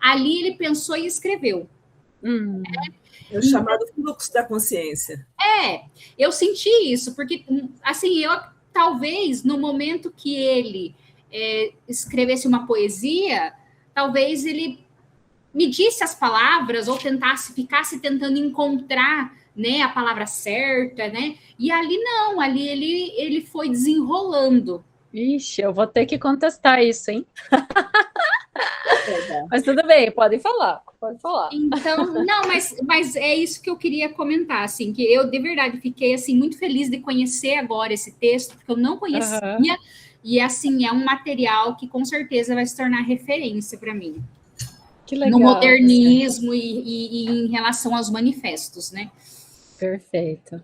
D: ali ele pensou e escreveu.
C: É o chamado fluxo da consciência.
D: Eu senti isso, porque, assim, talvez, no momento que ele escrevesse uma poesia, talvez ele medisse as palavras ou ficasse tentando encontrar, né, a palavra certa, né? E ali não, ali ele foi desenrolando.
A: Ixi, eu vou ter que contestar isso, hein? Mas tudo bem, pode falar.
D: Então, não, mas é isso que eu queria comentar, assim, que eu, de verdade, fiquei, assim, muito feliz de conhecer agora esse texto, porque eu não conhecia, e, assim, é um material que, com certeza, vai se tornar referência para mim.
A: Que legal.
D: No modernismo e em relação aos manifestos, né?
A: Perfeito.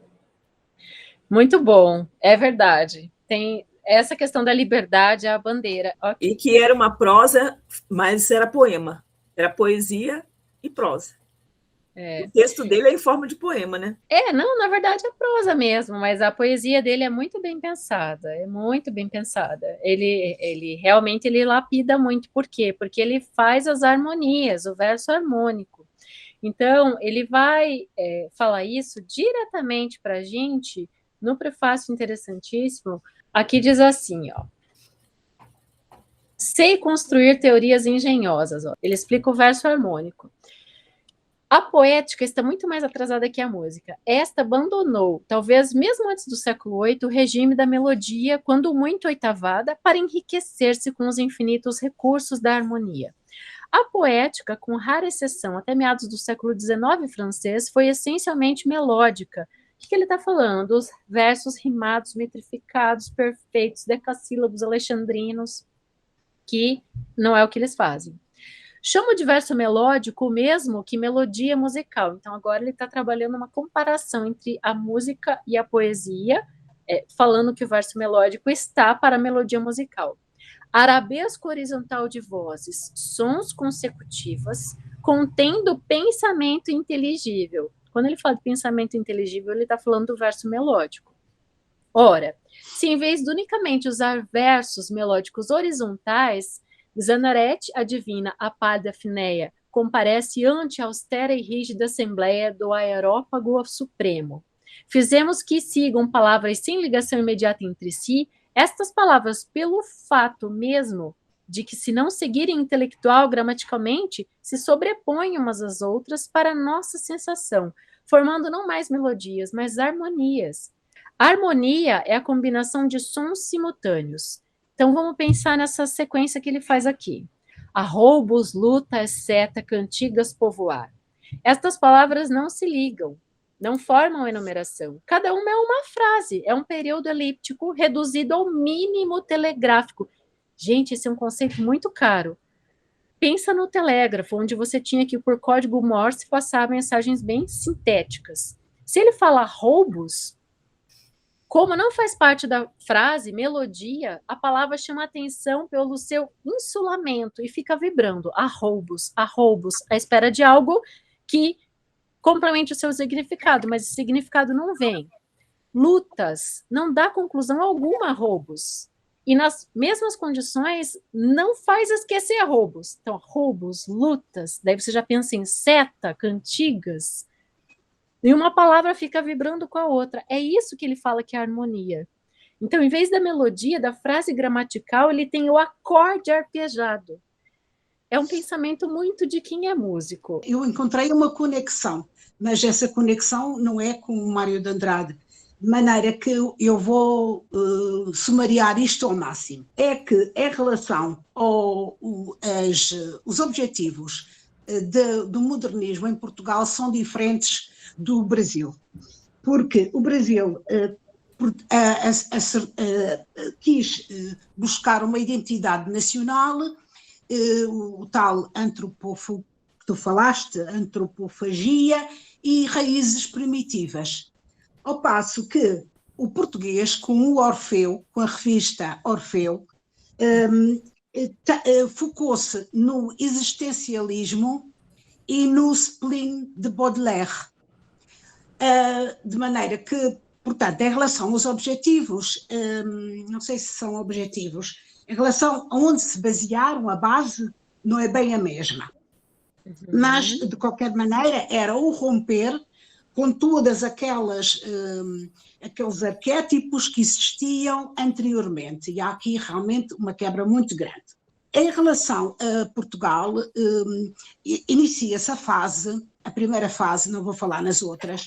A: Muito bom, é verdade. Tem essa questão da liberdade, a bandeira. Okay.
C: E que era uma prosa, mas era poema. Era poesia e prosa. O texto dele é em forma de poema, né?
A: Não, na verdade é prosa mesmo, mas a poesia dele é muito bem pensada, Ele realmente lapida muito. Por quê? Porque ele faz as harmonias, o verso harmônico. Então, ele vai falar isso diretamente para a gente no prefácio interessantíssimo. Aqui diz assim, ó. Sei construir teorias engenhosas. Ó. Ele explica o verso harmônico. A poética está muito mais atrasada que a música. Esta abandonou, talvez mesmo antes do século VIII, o regime da melodia, quando muito oitavada, para enriquecer-se com os infinitos recursos da harmonia. A poética, com rara exceção até meados do século XIX francês, foi essencialmente melódica. O que ele está falando? Os versos rimados, metrificados, perfeitos, decassílabos alexandrinos, que não é o que eles fazem. Chamo de verso melódico o mesmo que melodia musical. Então, agora ele está trabalhando uma comparação entre a música e a poesia, falando que o verso melódico está para a melodia musical. Arabesco horizontal de vozes, sons consecutivas, contendo pensamento inteligível. Quando ele fala de pensamento inteligível, ele está falando do verso melódico. Ora, se em vez de unicamente usar versos melódicos horizontais, Zanaret, a divina Apália Finéia, comparece ante a austera e rígida assembleia do Aerópago Supremo. Fizemos que sigam palavras sem ligação imediata entre si, estas palavras, pelo fato mesmo de que, se não seguirem intelectual gramaticalmente, se sobrepõem umas às outras para nossa sensação, formando não mais melodias, mas harmonias. A harmonia é a combinação de sons simultâneos. Então, vamos pensar nessa sequência que ele faz aqui. Arroubos, luta, etc., cantigas, povoar. Estas palavras não se ligam, não formam enumeração. Cada uma é uma frase, é um período elíptico reduzido ao mínimo telegráfico. Gente, esse é um conceito muito caro. pensa no telégrafo, onde você tinha que, por código Morse, passar mensagens bem sintéticas. Se ele falar roubos, como não faz parte da frase, melodia, a palavra chama atenção pelo seu insulamento e fica vibrando. A roubos, à espera de algo que complemente o seu significado, mas o significado não vem. Lutas, não dá conclusão alguma a roubos. E nas mesmas condições, não faz esquecer roubos. Então, roubos, lutas, daí você já pensa em seta, cantigas, e uma palavra fica vibrando com a outra. É isso que ele fala que é harmonia. Então, em vez da melodia, da frase gramatical, ele tem o acorde arpejado. É um pensamento muito de quem é músico.
E: Eu encontrei uma conexão, mas essa conexão não é com o Mário de Andrade, de maneira que eu vou sumariar isto ao máximo. É que, em relação aos objetivos do modernismo em Portugal, são diferentes do Brasil, porque o Brasil quis buscar uma identidade nacional, o tal antropofagia que tu falaste, antropofagia e raízes primitivas, ao passo que o português, com o Orfeu, com a revista Orfeu, focou-se no existencialismo e no spleen de Baudelaire. De maneira que, portanto, em relação aos objetivos, não sei se são objetivos, em relação a onde se basearam, a base não é bem a mesma. Mas, de qualquer maneira, era o romper com todas aqueles arquétipos que existiam anteriormente. E há aqui realmente uma quebra muito grande. Em relação a Portugal, inicia-se a primeira fase, não vou falar nas outras,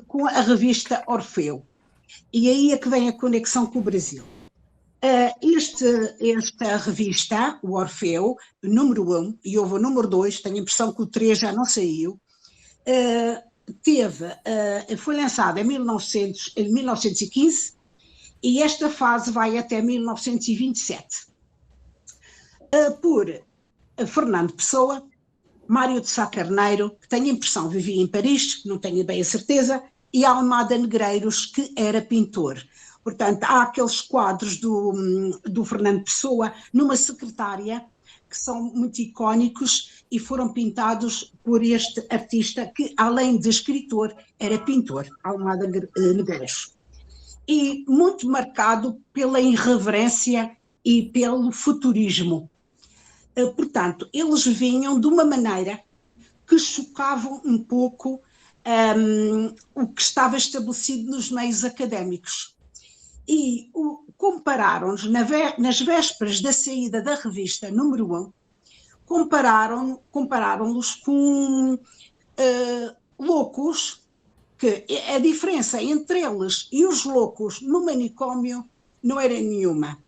E: com a revista Orfeu. E aí é que vem a conexão com o Brasil. Esta revista, o Orfeu, número 1, e houve o número 2, tenho a impressão que o 3 já não saiu, foi lançada em 1915 e esta fase vai até 1927. Por Fernando Pessoa, Mário de Sá Carneiro, que tenho a impressão vivia em Paris, não tenho bem a certeza, e Almada Negreiros, que era pintor. Portanto, há aqueles quadros do Fernando Pessoa numa secretária que são muito icónicos e foram pintados por este artista que, além de escritor, era pintor, Almada Negreiros. E muito marcado pela irreverência e pelo futurismo. Portanto, eles vinham de uma maneira que chocavam um pouco o que estava estabelecido nos meios académicos. E compararam-nos, nas vésperas da saída da revista número 1, compararam-los com loucos, que a diferença entre eles e os loucos no manicômio não era nenhuma.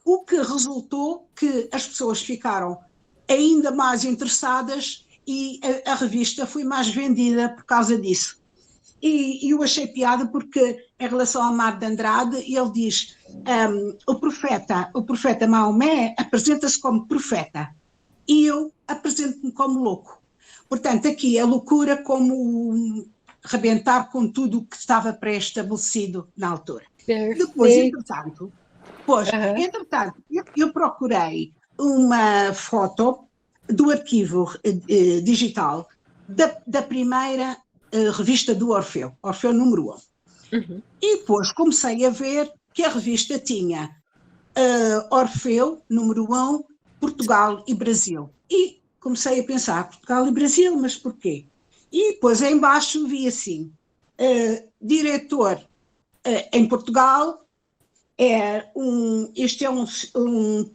E: O que resultou que as pessoas ficaram ainda mais interessadas e a revista foi mais vendida por causa disso. E eu achei piada porque, em relação ao Mário de Andrade, ele diz o profeta Maomé apresenta-se como profeta e eu apresento-me como louco. Portanto, aqui a loucura como rebentar com tudo o que estava pré-estabelecido na altura.
A: Perfeito.
E: Entretanto, eu procurei uma foto do arquivo digital da primeira revista do Orfeu, Orfeu número 1. E depois comecei a ver que a revista tinha Orfeu número 1, Portugal e Brasil. E comecei a pensar, Portugal e Brasil, mas porquê? E depois em baixo vi assim, diretor em Portugal, este é um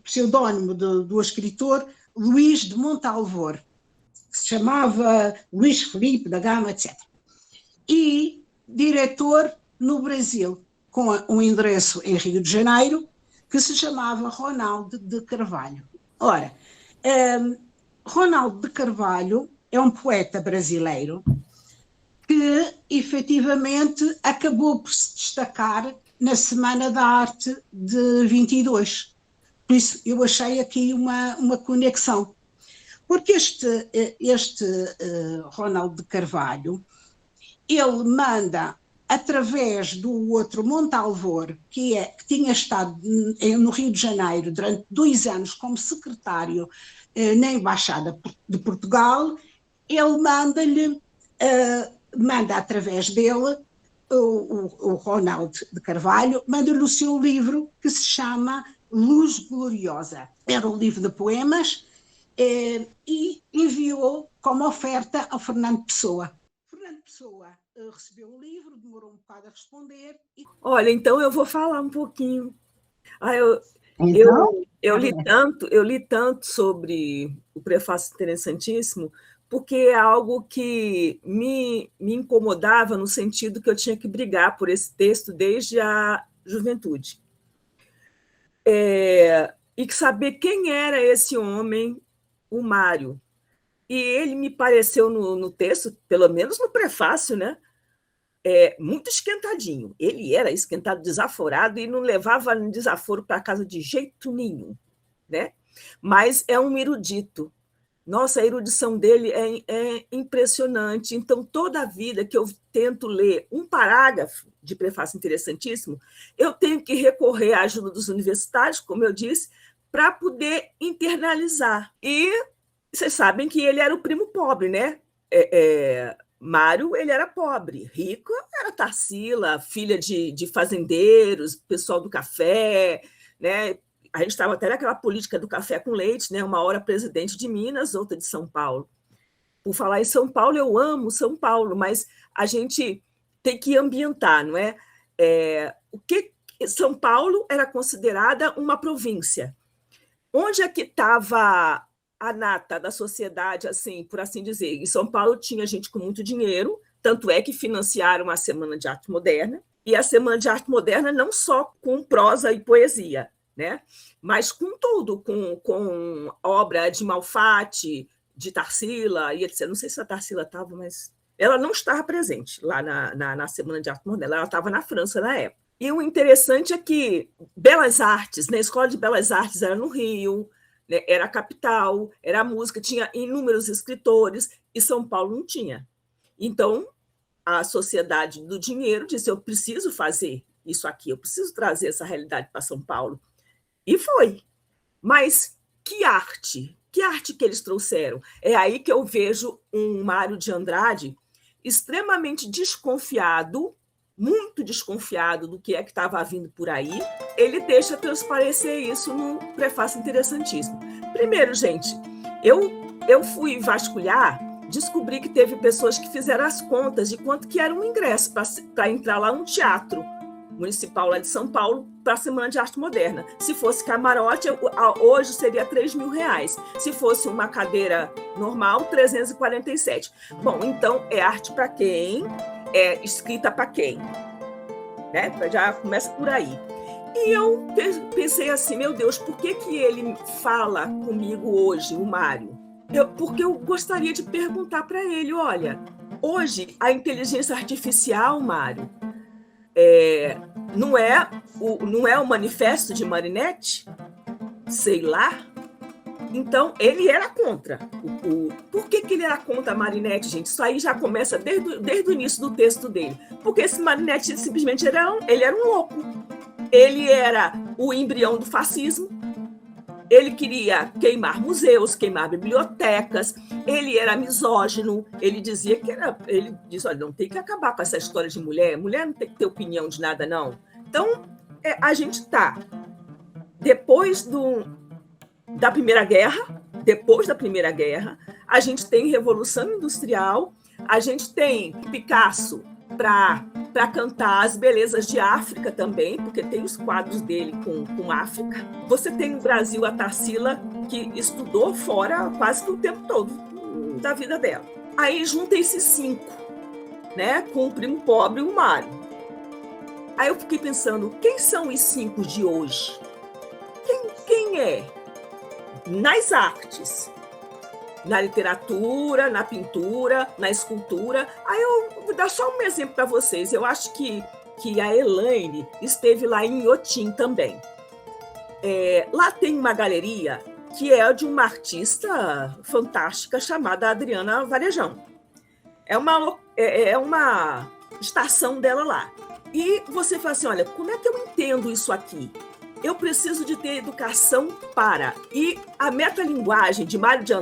E: pseudónimo do escritor Luís de Montalvor, que se chamava Luís Felipe da Gama, etc. E diretor no Brasil, com um endereço em Rio de Janeiro, que se chamava Ronaldo de Carvalho. Ora, Ronaldo de Carvalho é um poeta brasileiro que, efetivamente, acabou por se destacar na Semana da Arte de 22. Por isso, eu achei aqui uma conexão. Porque este Ronald de Carvalho, ele manda, através do outro Montalvor, que tinha estado no Rio de Janeiro durante 2 anos como secretário na Embaixada de Portugal, ele manda através dele, o Ronald de Carvalho, manda-lhe o seu livro que se chama Luz Gloriosa. Era um livro de poemas e enviou como oferta ao Fernando Pessoa. Fernando Pessoa recebeu o livro, demorou um bocado a responder.
C: Olha, então eu vou falar um pouquinho. Eu li tanto sobre o prefácio interessantíssimo, porque é algo que me incomodava no sentido que eu tinha que brigar por esse texto desde a juventude. E que saber quem era esse homem, o Mário. E ele me pareceu no texto, pelo menos no prefácio, né? Muito esquentadinho. Ele era esquentado, desaforado, e não levava desaforo para casa de jeito nenhum, né? Mas é um erudito. Nossa, a erudição dele é impressionante. Então, toda a vida que eu tento ler um parágrafo de prefácio interessantíssimo, eu tenho que recorrer à ajuda dos universitários, como eu disse, para poder internalizar. E vocês sabem que ele era o primo pobre, né? Mário, ele era pobre. Rico era Tarsila, filha de fazendeiros, pessoal do café, né? A gente estava até naquela política do café com leite, né? Uma hora presidente de Minas, outra de São Paulo. Por falar em São Paulo, eu amo São Paulo, mas a gente tem que ambientar, não é? São Paulo era considerada uma província. Onde é que estava a nata da sociedade, assim, por assim dizer? Em São Paulo tinha gente com muito dinheiro, tanto é que financiaram a Semana de Arte Moderna, e a Semana de Arte Moderna não só com prosa e poesia, né? Mas com tudo, com obra de Malfatti, de Tarsila, e etc. Não sei se a Tarsila estava, mas ela não estava presente lá na Semana de Arte Moderna, ela estava na França na época. E o interessante é que Belas Artes, né? A Escola de Belas Artes era no Rio, né? Era a capital, era a música, tinha inúmeros escritores, e São Paulo não tinha. Então, a sociedade do dinheiro disse, eu preciso fazer isso aqui, eu preciso trazer essa realidade para São Paulo. E foi. Mas que arte que eles trouxeram? É aí que eu vejo um Mário de Andrade extremamente desconfiado, muito desconfiado do que estava vindo por aí. Ele deixa transparecer isso no prefácio interessantíssimo. Primeiro, gente, eu fui vasculhar, descobri que teve pessoas que fizeram as contas de quanto que era um ingresso para entrar lá no teatro municipal lá de São Paulo para a Semana de Arte Moderna. Se fosse camarote, hoje seria R$3.000. Se fosse uma cadeira normal, 347. Bom, então é arte para quem? É escrita para quem? Né? Já começa por aí. E eu pensei assim, meu Deus, por que ele fala comigo hoje, o Mário? Porque eu gostaria de perguntar para ele, olha, hoje a inteligência artificial, Mário, não é o manifesto de Marinetti? Sei lá. Então, ele era contra. Por que ele era contra a Marinetti, gente? Isso aí já começa desde o início do texto dele. Porque esse Marinetti simplesmente ele era um louco. Ele era o embrião do fascismo. Ele queria queimar museus, queimar bibliotecas. Ele era misógino. Ele dizia ele diz, olha, não tem que acabar com essa história de mulher. Mulher não tem que ter opinião de nada, não. Então, a gente está depois da Primeira Guerra. Depois da Primeira Guerra, a gente tem Revolução Industrial. A gente tem Picasso para cantar as belezas de África também, porque tem os quadros dele com África. Você tem no Brasil a Tarsila, que estudou fora quase que o tempo todo da vida dela. Aí junta esses 5, né, com o primo pobre e o Mário. Aí eu fiquei pensando, quem são os 5 de hoje? Quem é? Nas artes, na literatura, na pintura, na escultura. Aí eu vou dar só um exemplo para vocês. Eu acho que a Elaine esteve lá em Inhotim também. Lá tem uma galeria que é de uma artista fantástica chamada Adriana Varejão. É uma estação dela lá. E você fala assim, olha, como é que eu entendo isso aqui? Eu preciso de ter educação para... E a metalinguagem de Mário de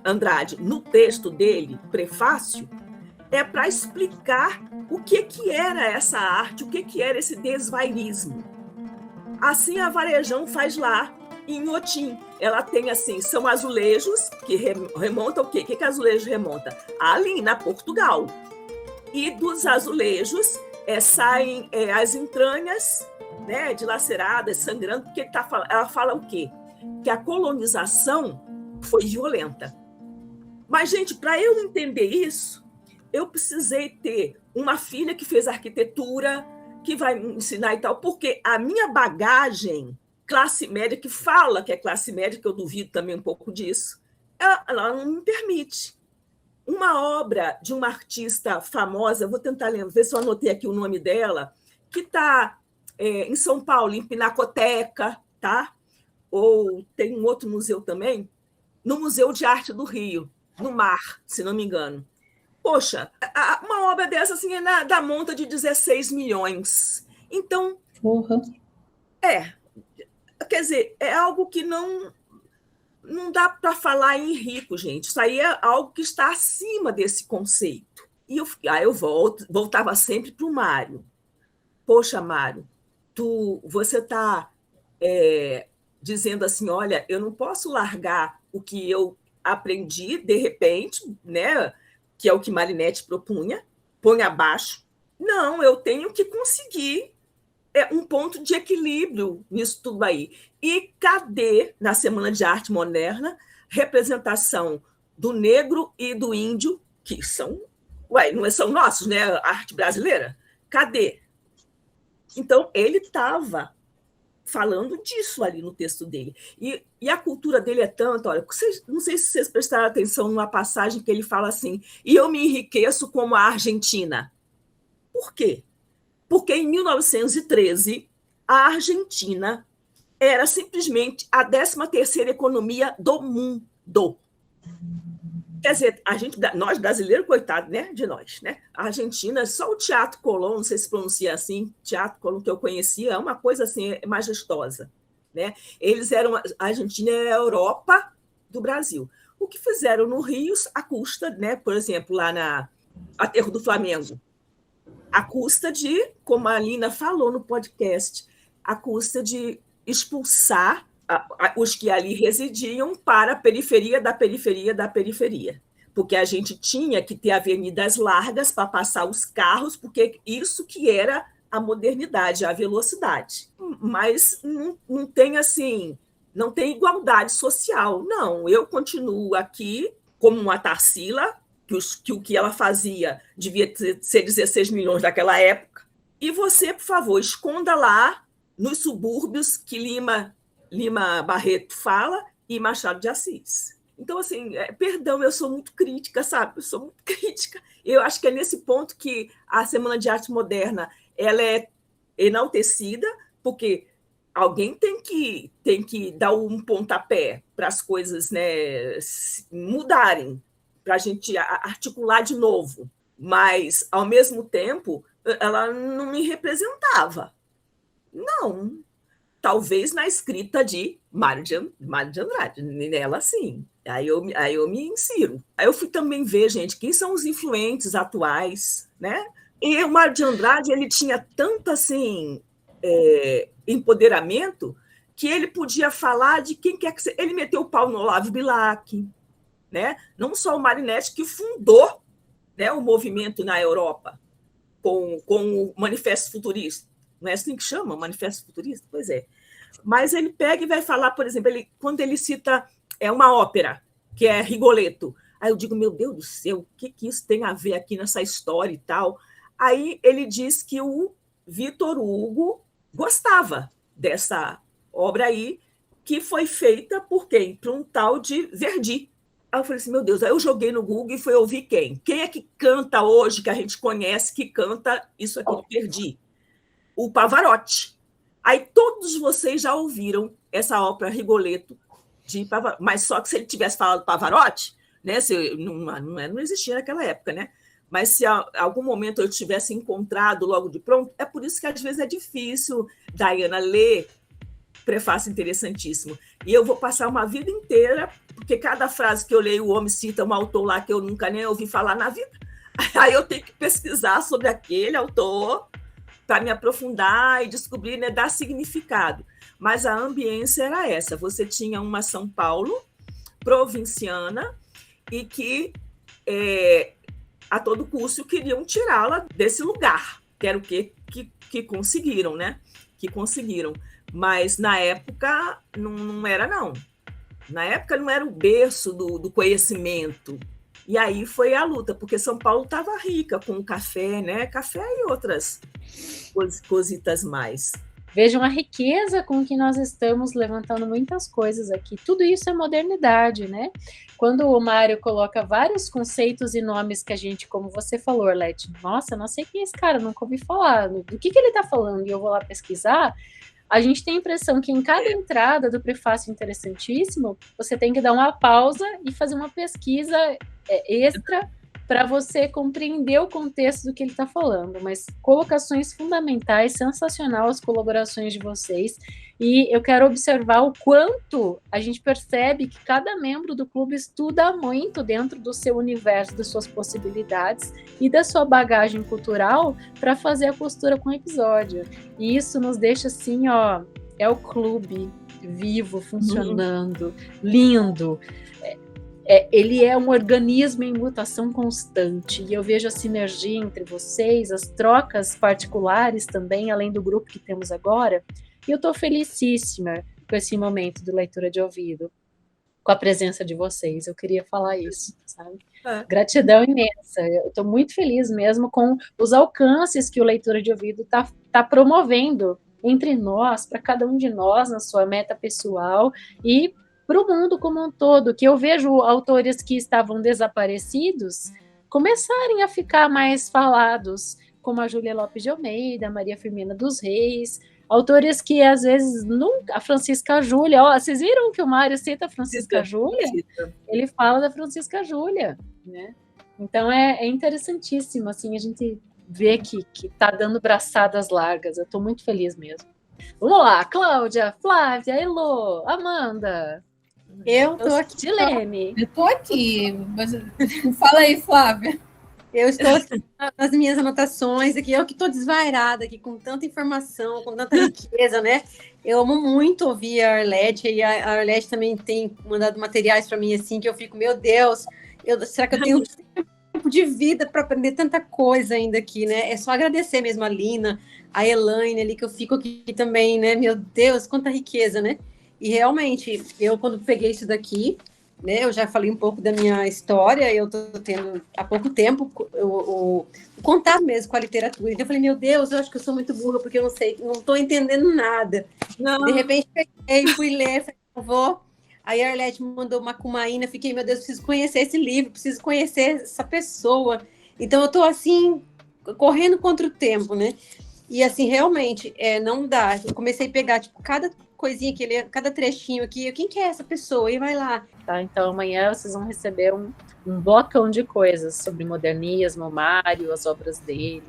C: Andrade, no texto dele, prefácio, é para explicar o que era essa arte, o que era esse desvairismo. Assim a Varejão faz lá, em Inhotim. Ela tem assim, são azulejos que remontam o quê? O que azulejo remonta? Ali, na Portugal. E dos azulejos saem as entranhas, né, dilaceradas, sangrando, porque ela fala o quê? Que a colonização foi violenta. Mas, gente, para eu entender isso, eu precisei ter uma filha que fez arquitetura, que vai me ensinar e tal, porque a minha bagagem classe média, que fala que é classe média, que eu duvido também um pouco disso, ela não me permite. Uma obra de uma artista famosa, vou tentar ver se eu anotei aqui o nome dela, que está em São Paulo, em Pinacoteca, tá? Ou tem um outro museu também, no Museu de Arte do Rio, no Mar, se não me engano. Poxa, uma obra dessa assim, é da monta de 16 milhões. Então, quer dizer, é algo que não dá para falar em rico, gente. Isso aí é algo que está acima desse conceito. E eu voltava sempre para o Mário. Poxa, Mário, você está dizendo assim, olha, eu não posso largar o que eu aprendi, de repente, né, que é o que Marinetti propunha, põe abaixo. Não, eu tenho que conseguir um ponto de equilíbrio nisso tudo aí. E cadê, na Semana de Arte Moderna, representação do negro e do índio, que são, não são nossos, né? A arte brasileira? Cadê? Então, ele estava falando disso ali no texto dele. E a cultura dele é tanta, olha, não sei se vocês prestaram atenção numa passagem que ele fala assim, e eu me enriqueço como a Argentina. Por quê? Porque em 1913, a Argentina era simplesmente a 13ª economia do mundo. Quer dizer, nós brasileiros, coitados, né, de nós, né? A Argentina, só o Teatro Colón, não sei se pronuncia assim, Teatro Colón que eu conhecia, é uma coisa assim majestosa, né? A Argentina era a Europa do Brasil. O que fizeram no Rio, à custa, né, por exemplo, lá na Aterro do Flamengo, à custa de, como a Lina falou no podcast, à custa de expulsar os que ali residiam para a periferia da periferia da periferia. Porque a gente tinha que ter avenidas largas para passar os carros, porque isso que era a modernidade, a velocidade. Mas não tem assim, não tem igualdade social. Não, eu continuo aqui como uma Tarsila, que o que ela fazia devia ser 16 milhões naquela época, e você, por favor, esconda lá nos subúrbios que Lima Barreto fala e Machado de Assis. Então, assim, perdão, eu sou muito crítica, sabe? Eu sou muito crítica. Eu acho que é nesse ponto que a Semana de Arte Moderna ela é enaltecida, porque alguém tem que dar um pontapé para as coisas, né, mudarem, para a gente articular de novo. Mas, ao mesmo tempo, ela não me representava. Não. Talvez na escrita de Mário de Andrade, nela sim. Aí eu me insiro. Aí eu fui também ver, gente, quem são os influentes atuais, né? E o Mário de Andrade, ele tinha tanto assim empoderamento que ele podia falar de quem quer que seja. Ele meteu o pau no Olavo Bilac, né? Não só o Marinetti, que fundou, né, o movimento na Europa com o Manifesto Futurista. Não é assim que chama, Manifesto Futurista? Pois é. Mas ele pega e vai falar, por exemplo, quando ele cita uma ópera, que é Rigoletto. Aí eu digo, meu Deus do céu, o que isso tem a ver aqui nessa história e tal? Aí ele diz que o Vitor Hugo gostava dessa obra aí, que foi feita por quem? Por um tal de Verdi. Aí eu falei assim, meu Deus, aí eu joguei no Google e fui ouvir quem? Quem é que canta hoje, que a gente conhece, que canta isso aqui de Verdi? O Pavarotti. Aí todos vocês já ouviram essa ópera Rigoletto de Pavarotti. Mas só que se ele tivesse falado Pavarotti, né, não existia naquela época, né? Mas se em algum momento eu tivesse encontrado logo de pronto, é por isso que às vezes é difícil, Diana, ler prefácio interessantíssimo. E eu vou passar uma vida inteira, porque cada frase que eu leio, o homem cita um autor lá que eu nunca nem ouvi falar na vida. Aí eu tenho que pesquisar sobre aquele autor para me aprofundar e descobrir, né, dar significado. Mas a ambiência era essa. Você tinha uma São Paulo provinciana e que a todo custo queriam tirá-la desse lugar, que era o que conseguiram, né? Que conseguiram. Mas na época não era, não. Na época não era o berço do conhecimento. E aí foi a luta, porque São Paulo estava rica com o café, né? Café e outras cositas mais.
A: Vejam a riqueza com que nós estamos levantando muitas coisas aqui. Tudo isso é modernidade, né? Quando o Mário coloca vários conceitos e nomes que a gente, como você falou, Arlete, nossa, não sei quem é esse cara, nunca ouvi falar. Do que ele está falando? E eu vou lá pesquisar. A gente tem a impressão que em cada entrada do prefácio interessantíssimo, você tem que dar uma pausa e fazer uma pesquisa extra para você compreender o contexto do que ele está falando, mas colocações fundamentais, sensacional as colaborações de vocês, e eu quero observar o quanto a gente percebe que cada membro do clube estuda muito dentro do seu universo, das suas possibilidades e da sua bagagem cultural para fazer a costura com o episódio, e isso nos deixa assim, ó, é o clube vivo, funcionando, lindo. Ele é um organismo em mutação constante, e eu vejo a sinergia entre vocês, as trocas particulares também, além do grupo que temos agora, e eu estou felicíssima com esse momento de leitura de ouvido, com a presença de vocês, eu queria falar isso, sabe? Gratidão imensa, eu estou muito feliz mesmo com os alcances que o Leitura de Ouvido está promovendo entre nós, para cada um de nós, na sua meta pessoal, e para o mundo como um todo, que eu vejo autores que estavam desaparecidos começarem a ficar mais falados, como a Júlia Lopes de Almeida, a Maria Firmina dos Reis, autores que às vezes nunca... A Francisca Júlia, ó, vocês viram que o Mário cita a Francisca Júlia? Ele fala da Francisca Júlia, né? Então é interessantíssimo, assim, a gente vê que está dando braçadas largas, eu estou muito feliz mesmo. Vamos lá, Cláudia, Flávia, Elô, Amanda.
F: Eu tô aqui.
A: Dilene.
F: Eu tô aqui. Mas... Fala aí, Flávia. Eu estou aqui nas minhas anotações aqui. Eu que estou desvairada aqui com tanta informação, com tanta riqueza, né? Eu amo muito ouvir a Arlete, e a Arlete também tem mandado materiais para mim assim que eu fico, meu Deus, será que eu tenho tempo de vida para aprender tanta coisa ainda aqui, né? É só agradecer mesmo a Lina, a Elaine ali, que eu fico aqui também, né? Meu Deus, quanta riqueza, né? E realmente, eu quando peguei isso daqui, né, eu já falei um pouco da minha história, eu tô tendo há pouco tempo o contato mesmo com a literatura. Então eu falei, meu Deus, eu acho que eu sou muito burra, porque eu não sei, não tô entendendo nada. Não. De repente, peguei, fui ler, falei, eu vou. Aí a Arlete me mandou uma cumaína, fiquei, meu Deus, preciso conhecer esse livro, preciso conhecer essa pessoa. Então eu tô assim, correndo contra o tempo, né? E assim, realmente, não dá. Eu comecei a pegar, tipo, cada coisinha que ele, cada trechinho aqui, quem que é essa pessoa? E vai lá.
A: Tá, então amanhã vocês vão receber um blocão de coisas sobre modernismo, Mário, as obras dele.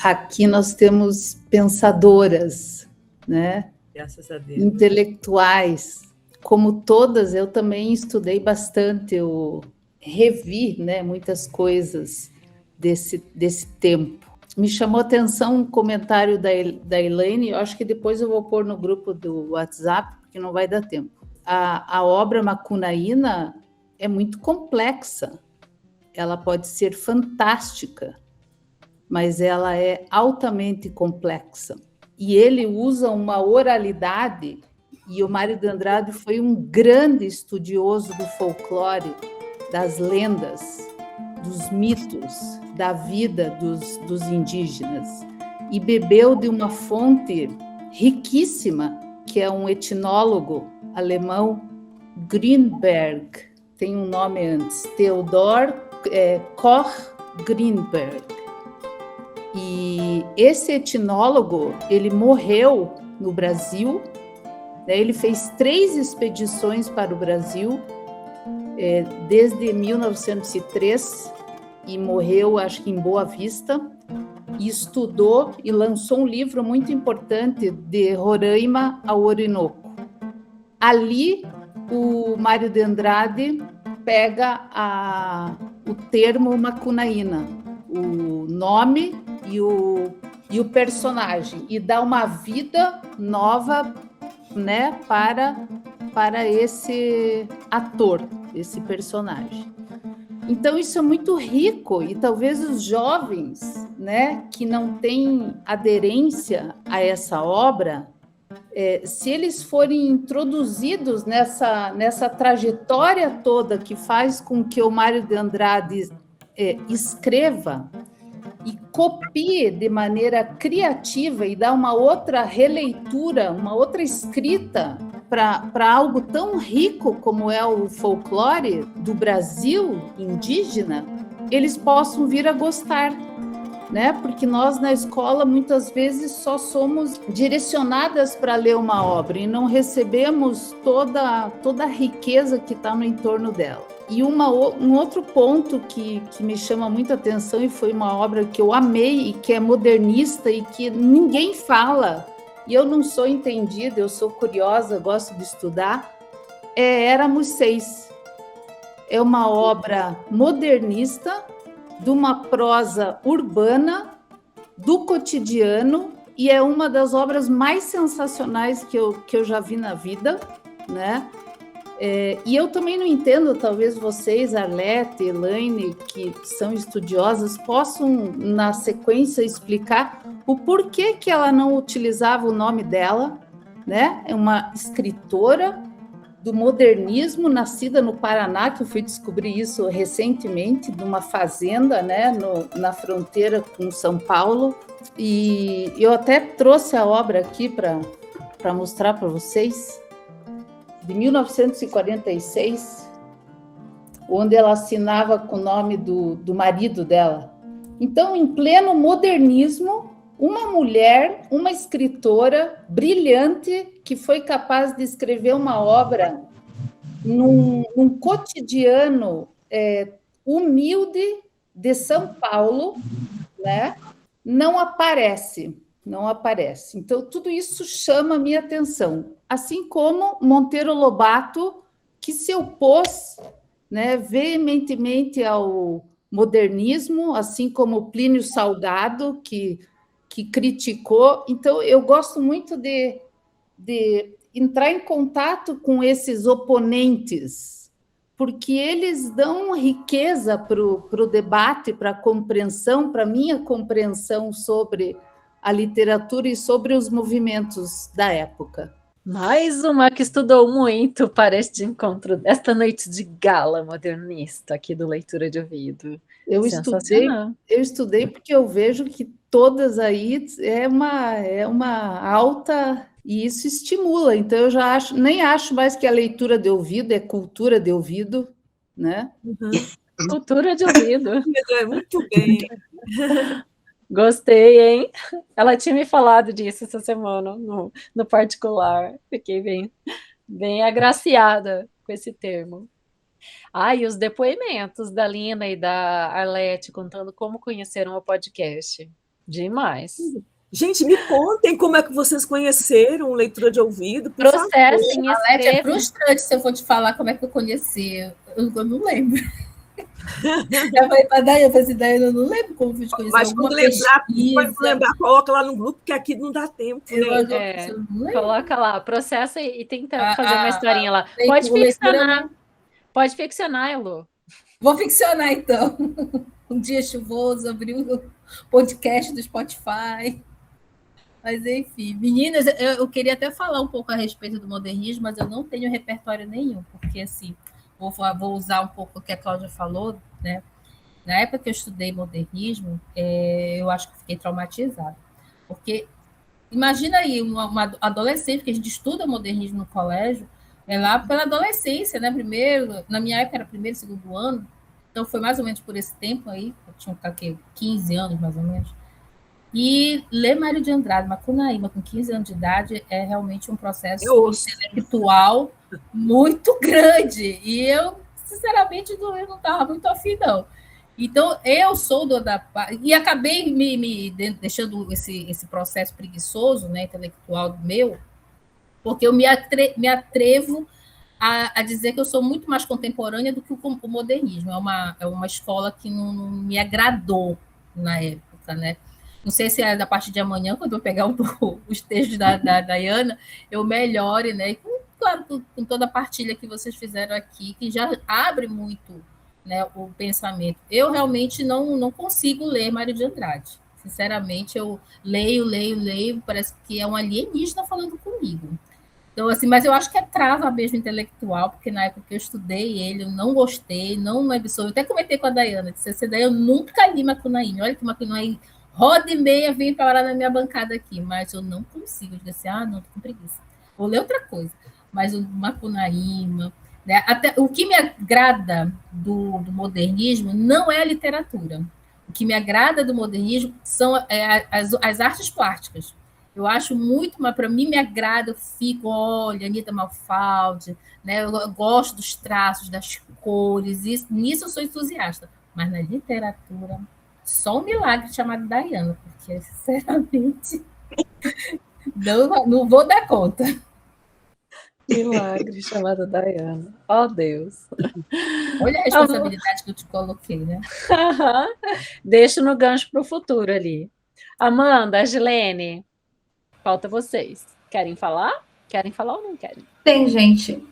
G: Aqui nós temos pensadoras, né?
C: Graças a Deus.
G: Intelectuais. Como todas, eu também estudei bastante, eu revi, né, muitas coisas desse tempo. Me chamou a atenção um comentário da Elaine, eu acho que depois eu vou pôr no grupo do WhatsApp, porque não vai dar tempo. A obra macunaína é muito complexa, ela pode ser fantástica, mas ela é altamente complexa. E ele usa uma oralidade, e o Mário de Andrade foi um grande estudioso do folclore, das lendas, dos mitos, da vida dos indígenas, e bebeu de uma fonte riquíssima, que é um etnólogo alemão, Grünberg, tem um nome antes, Theodor Koch Grünberg. E esse etnólogo, ele morreu no Brasil né? Ele fez 3 expedições para o Brasil, desde 1903, e morreu, acho que em Boa Vista, e estudou e lançou um livro muito importante, de Roraima ao Orinoco. Ali, o Mário de Andrade pega o termo Macunaína, o nome e o personagem, e dá uma vida nova, né, para esse ator, esse personagem. Então, isso é muito rico, e talvez os jovens, né, que não têm aderência a essa obra, se eles forem introduzidos nessa trajetória toda que faz com que o Mário de Andrade escreva e copie de maneira criativa e dá uma outra releitura, uma outra escrita para algo tão rico como é o folclore do Brasil indígena, eles possam vir a gostar, né? Porque nós na escola muitas vezes só somos direcionadas para ler uma obra e não recebemos toda a riqueza que está no entorno dela. E um outro ponto que me chama muita atenção, e foi uma obra que eu amei e que é modernista e que ninguém fala, e eu não sou entendida, eu sou curiosa, gosto de estudar, Éramos Seis. É uma obra modernista, de uma prosa urbana, do cotidiano, e é uma das obras mais sensacionais que eu já vi na vida, né? E eu também não entendo, talvez vocês, Arlete, Elaine, que são estudiosas, possam, na sequência, explicar o porquê que ela não utilizava o nome dela, né? É uma escritora do modernismo, nascida no Paraná, que eu fui descobrir isso recentemente, de uma fazenda, né, na fronteira com São Paulo, e eu até trouxe a obra aqui para mostrar para vocês, de 1946, onde ela assinava com o nome do marido dela. Então, em pleno modernismo, uma mulher, uma escritora brilhante, que foi capaz de escrever uma obra num cotidiano humilde de São Paulo, né? Não aparece. Então, tudo isso chama a minha atenção. Assim como Monteiro Lobato, que se opôs, né, veementemente ao modernismo, assim como Plínio Salgado, que criticou. Então, eu gosto muito de entrar em contato com esses oponentes, porque eles dão riqueza para o debate, para a compreensão, para a minha compreensão sobre a literatura e sobre os movimentos da época.
A: Mais uma que estudou muito para este encontro desta noite de gala modernista aqui do Leitura de Ouvido.
G: Eu estudei porque eu vejo que todas aí é uma alta, e isso estimula. Então eu já nem acho mais que a leitura de ouvido é cultura de ouvido, né?
C: Uhum.
A: Cultura de ouvido.
C: Muito bem.
A: Gostei, hein? Ela tinha me falado disso essa semana no particular. Fiquei bem agraciada com esse termo. E os depoimentos da Lina e da Arlete contando como conheceram o podcast. Demais.
C: Gente, me contem como é que vocês conheceram Leitura de Ouvido.
A: Processem,
D: Arlete, é frustrante se eu for te falar como é que eu conheci. Eu não lembro. Já falei para Daí, eu falei assim, Daí, eu não lembro como eu te conheci.
C: Mas quando lembrar, coloca lá no grupo, que aqui não dá tempo. Né?
A: Coloca lá, processa e tenta fazer uma historinha lá. Pode ficcionar. Pode ficcionar, Elo.
D: Vou ficcionar, então. Um dia chuvoso, abri o podcast do Spotify. Mas, enfim. Meninas, eu queria até falar um pouco a respeito do modernismo, mas eu não tenho repertório nenhum, porque, assim, vou usar um pouco o que a Cláudia falou, né? Na época que eu estudei modernismo, eu acho que fiquei traumatizada. Porque, imagina aí, uma adolescente, que a gente estuda modernismo no colégio, lá pela adolescência, né? Primeiro, na minha época era primeiro, segundo ano, então foi mais ou menos por esse tempo aí, eu tinha 15 anos, mais ou menos.
H: E ler Mário de Andrade, Macunaíma, com 15 anos de idade, é realmente um processo intelectual muito grande. E eu, sinceramente, eu não estava muito afim, não. Então, eu sou da... E acabei me deixando esse processo preguiçoso, né, intelectual meu, porque eu me atrevo a dizer que eu sou muito mais contemporânea do que o modernismo. É uma escola que não me agradou na época, né? Não sei se é da parte de amanhã, quando eu pegar os textos da Dayana, eu melhore, né? E, claro, com toda a partilha que vocês fizeram aqui, que já abre muito, né, o pensamento. Eu realmente não consigo ler Mário de Andrade. Sinceramente, eu leio, parece que é um alienígena falando comigo. Então, assim, mas eu acho que é trava mesmo intelectual, porque na época que eu estudei ele, eu não gostei, não me absorvi. Eu até comentei com a Dayana, disse, essa daí eu nunca li Macunaíma. Olha que Macunaíma, roda e meia, vem parar na minha bancada aqui, mas eu não consigo. Eu disse, não, tô com preguiça. Vou ler outra coisa. Mas o Macunaíma, né? Até, o que me agrada do modernismo não é a literatura. O que me agrada do modernismo são as artes plásticas. Eu acho muito, mas para mim me agrada, eu fico, olha, Anita Malfaldi, né? Eu gosto dos traços, das cores, nisso eu sou entusiasta. Mas na literatura, só um milagre chamado Dayana, porque, sinceramente, não vou dar conta.
A: Milagre chamado Dayana. Oh, Deus.
H: Olha a responsabilidade que eu te coloquei, né?
A: Deixa no gancho para o futuro ali. Amanda, Gilene, falta vocês. Querem falar? Querem falar ou não querem?
I: Tem, gente.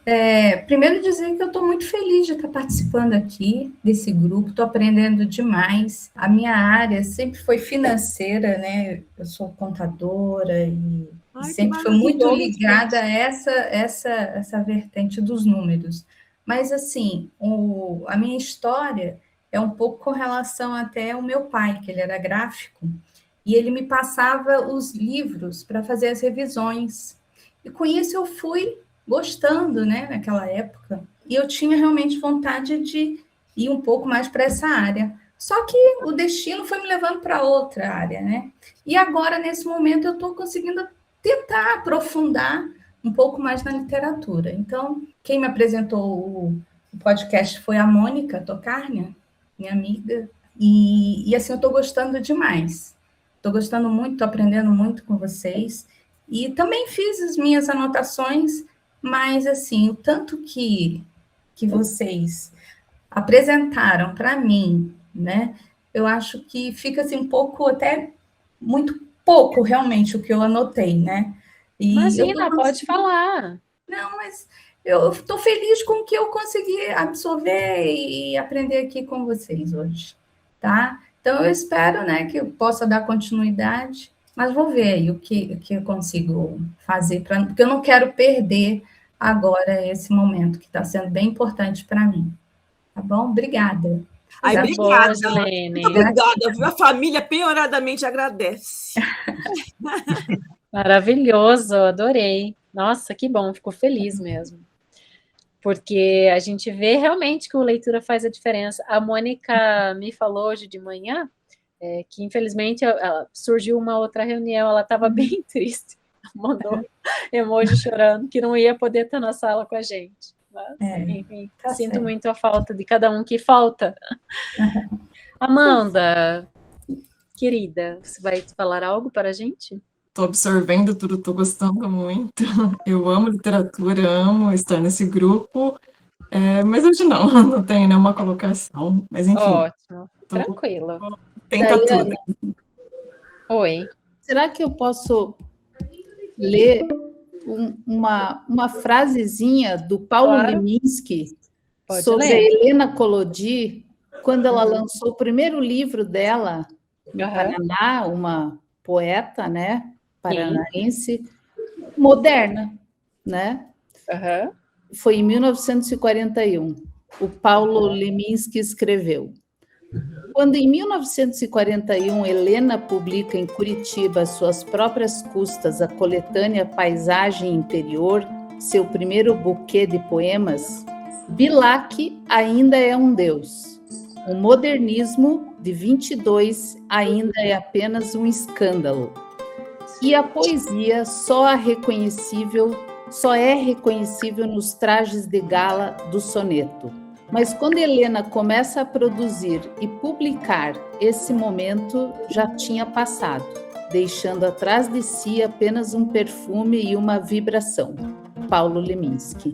I: Primeiro dizer que eu estou muito feliz de estar participando aqui desse grupo, estou aprendendo demais. A minha área sempre foi financeira, né? Eu sou contadora e sempre fui muito ligada a essa vertente dos números. Mas, assim, a minha história é um pouco com relação até ao meu pai, que ele era gráfico, e ele me passava os livros para fazer as revisões. E com isso eu fui gostando, né, naquela época. E eu tinha realmente vontade de ir um pouco mais para essa área. Só que o destino foi me levando para outra área, né? E agora, nesse momento, eu estou conseguindo tentar aprofundar um pouco mais na literatura. Então, quem me apresentou o podcast foi a Mônica Tocarnia, minha amiga. E assim, eu estou gostando demais. Estou gostando muito, estou aprendendo muito com vocês. E também fiz as minhas anotações, mas, assim, o tanto que vocês apresentaram para mim, né? Eu acho que fica, assim, um pouco, até muito pouco, realmente, o que eu anotei, né?
A: Imagina, pode falar.
I: Não, mas eu estou feliz com o que eu consegui absorver e aprender aqui com vocês hoje, tá? Então, eu espero, né, que eu possa dar continuidade, mas vou ver aí o que eu consigo fazer, porque eu não quero perder agora esse momento, que está sendo bem importante para mim. Tá bom? Obrigada.
C: Ai, obrigada,
A: Gilene.
C: Obrigada. A família penhoradamente agradece.
A: Maravilhoso, adorei. Nossa, que bom, ficou feliz mesmo. Porque a gente vê realmente que o leitura faz a diferença. A Mônica me falou hoje de manhã que, infelizmente, surgiu uma outra reunião, ela estava bem triste, mandou emoji chorando, que não ia poder estar na sala com a gente. Mas, enfim, sinto muito a falta de cada um que falta. Amanda, querida, você vai falar algo para a gente?
J: Estou absorvendo tudo, estou gostando muito. Eu amo literatura, amo estar nesse grupo, mas hoje não tenho nenhuma colocação. Mas, enfim.
A: Ótimo, tranquilo.
J: Tenta tudo.
A: Oi.
G: Será que eu posso ler uma frasezinha do Paulo Leminski sobre a Helena Collodi, quando ela lançou o primeiro livro dela, Paraná, uma poeta, né, paranaense, moderna, né? Foi em 1941. O Paulo Leminski escreveu: quando em 1941 Helena publica em Curitiba às suas próprias custas a coletânea Paisagem Interior, seu primeiro buquê de poemas, Bilac ainda é um deus. O modernismo de 22 ainda é apenas um escândalo. E a poesia só é reconhecível nos trajes de gala do soneto. Mas quando Helena começa a produzir e publicar, esse momento já tinha passado, deixando atrás de si apenas um perfume e uma vibração. Paulo Leminski.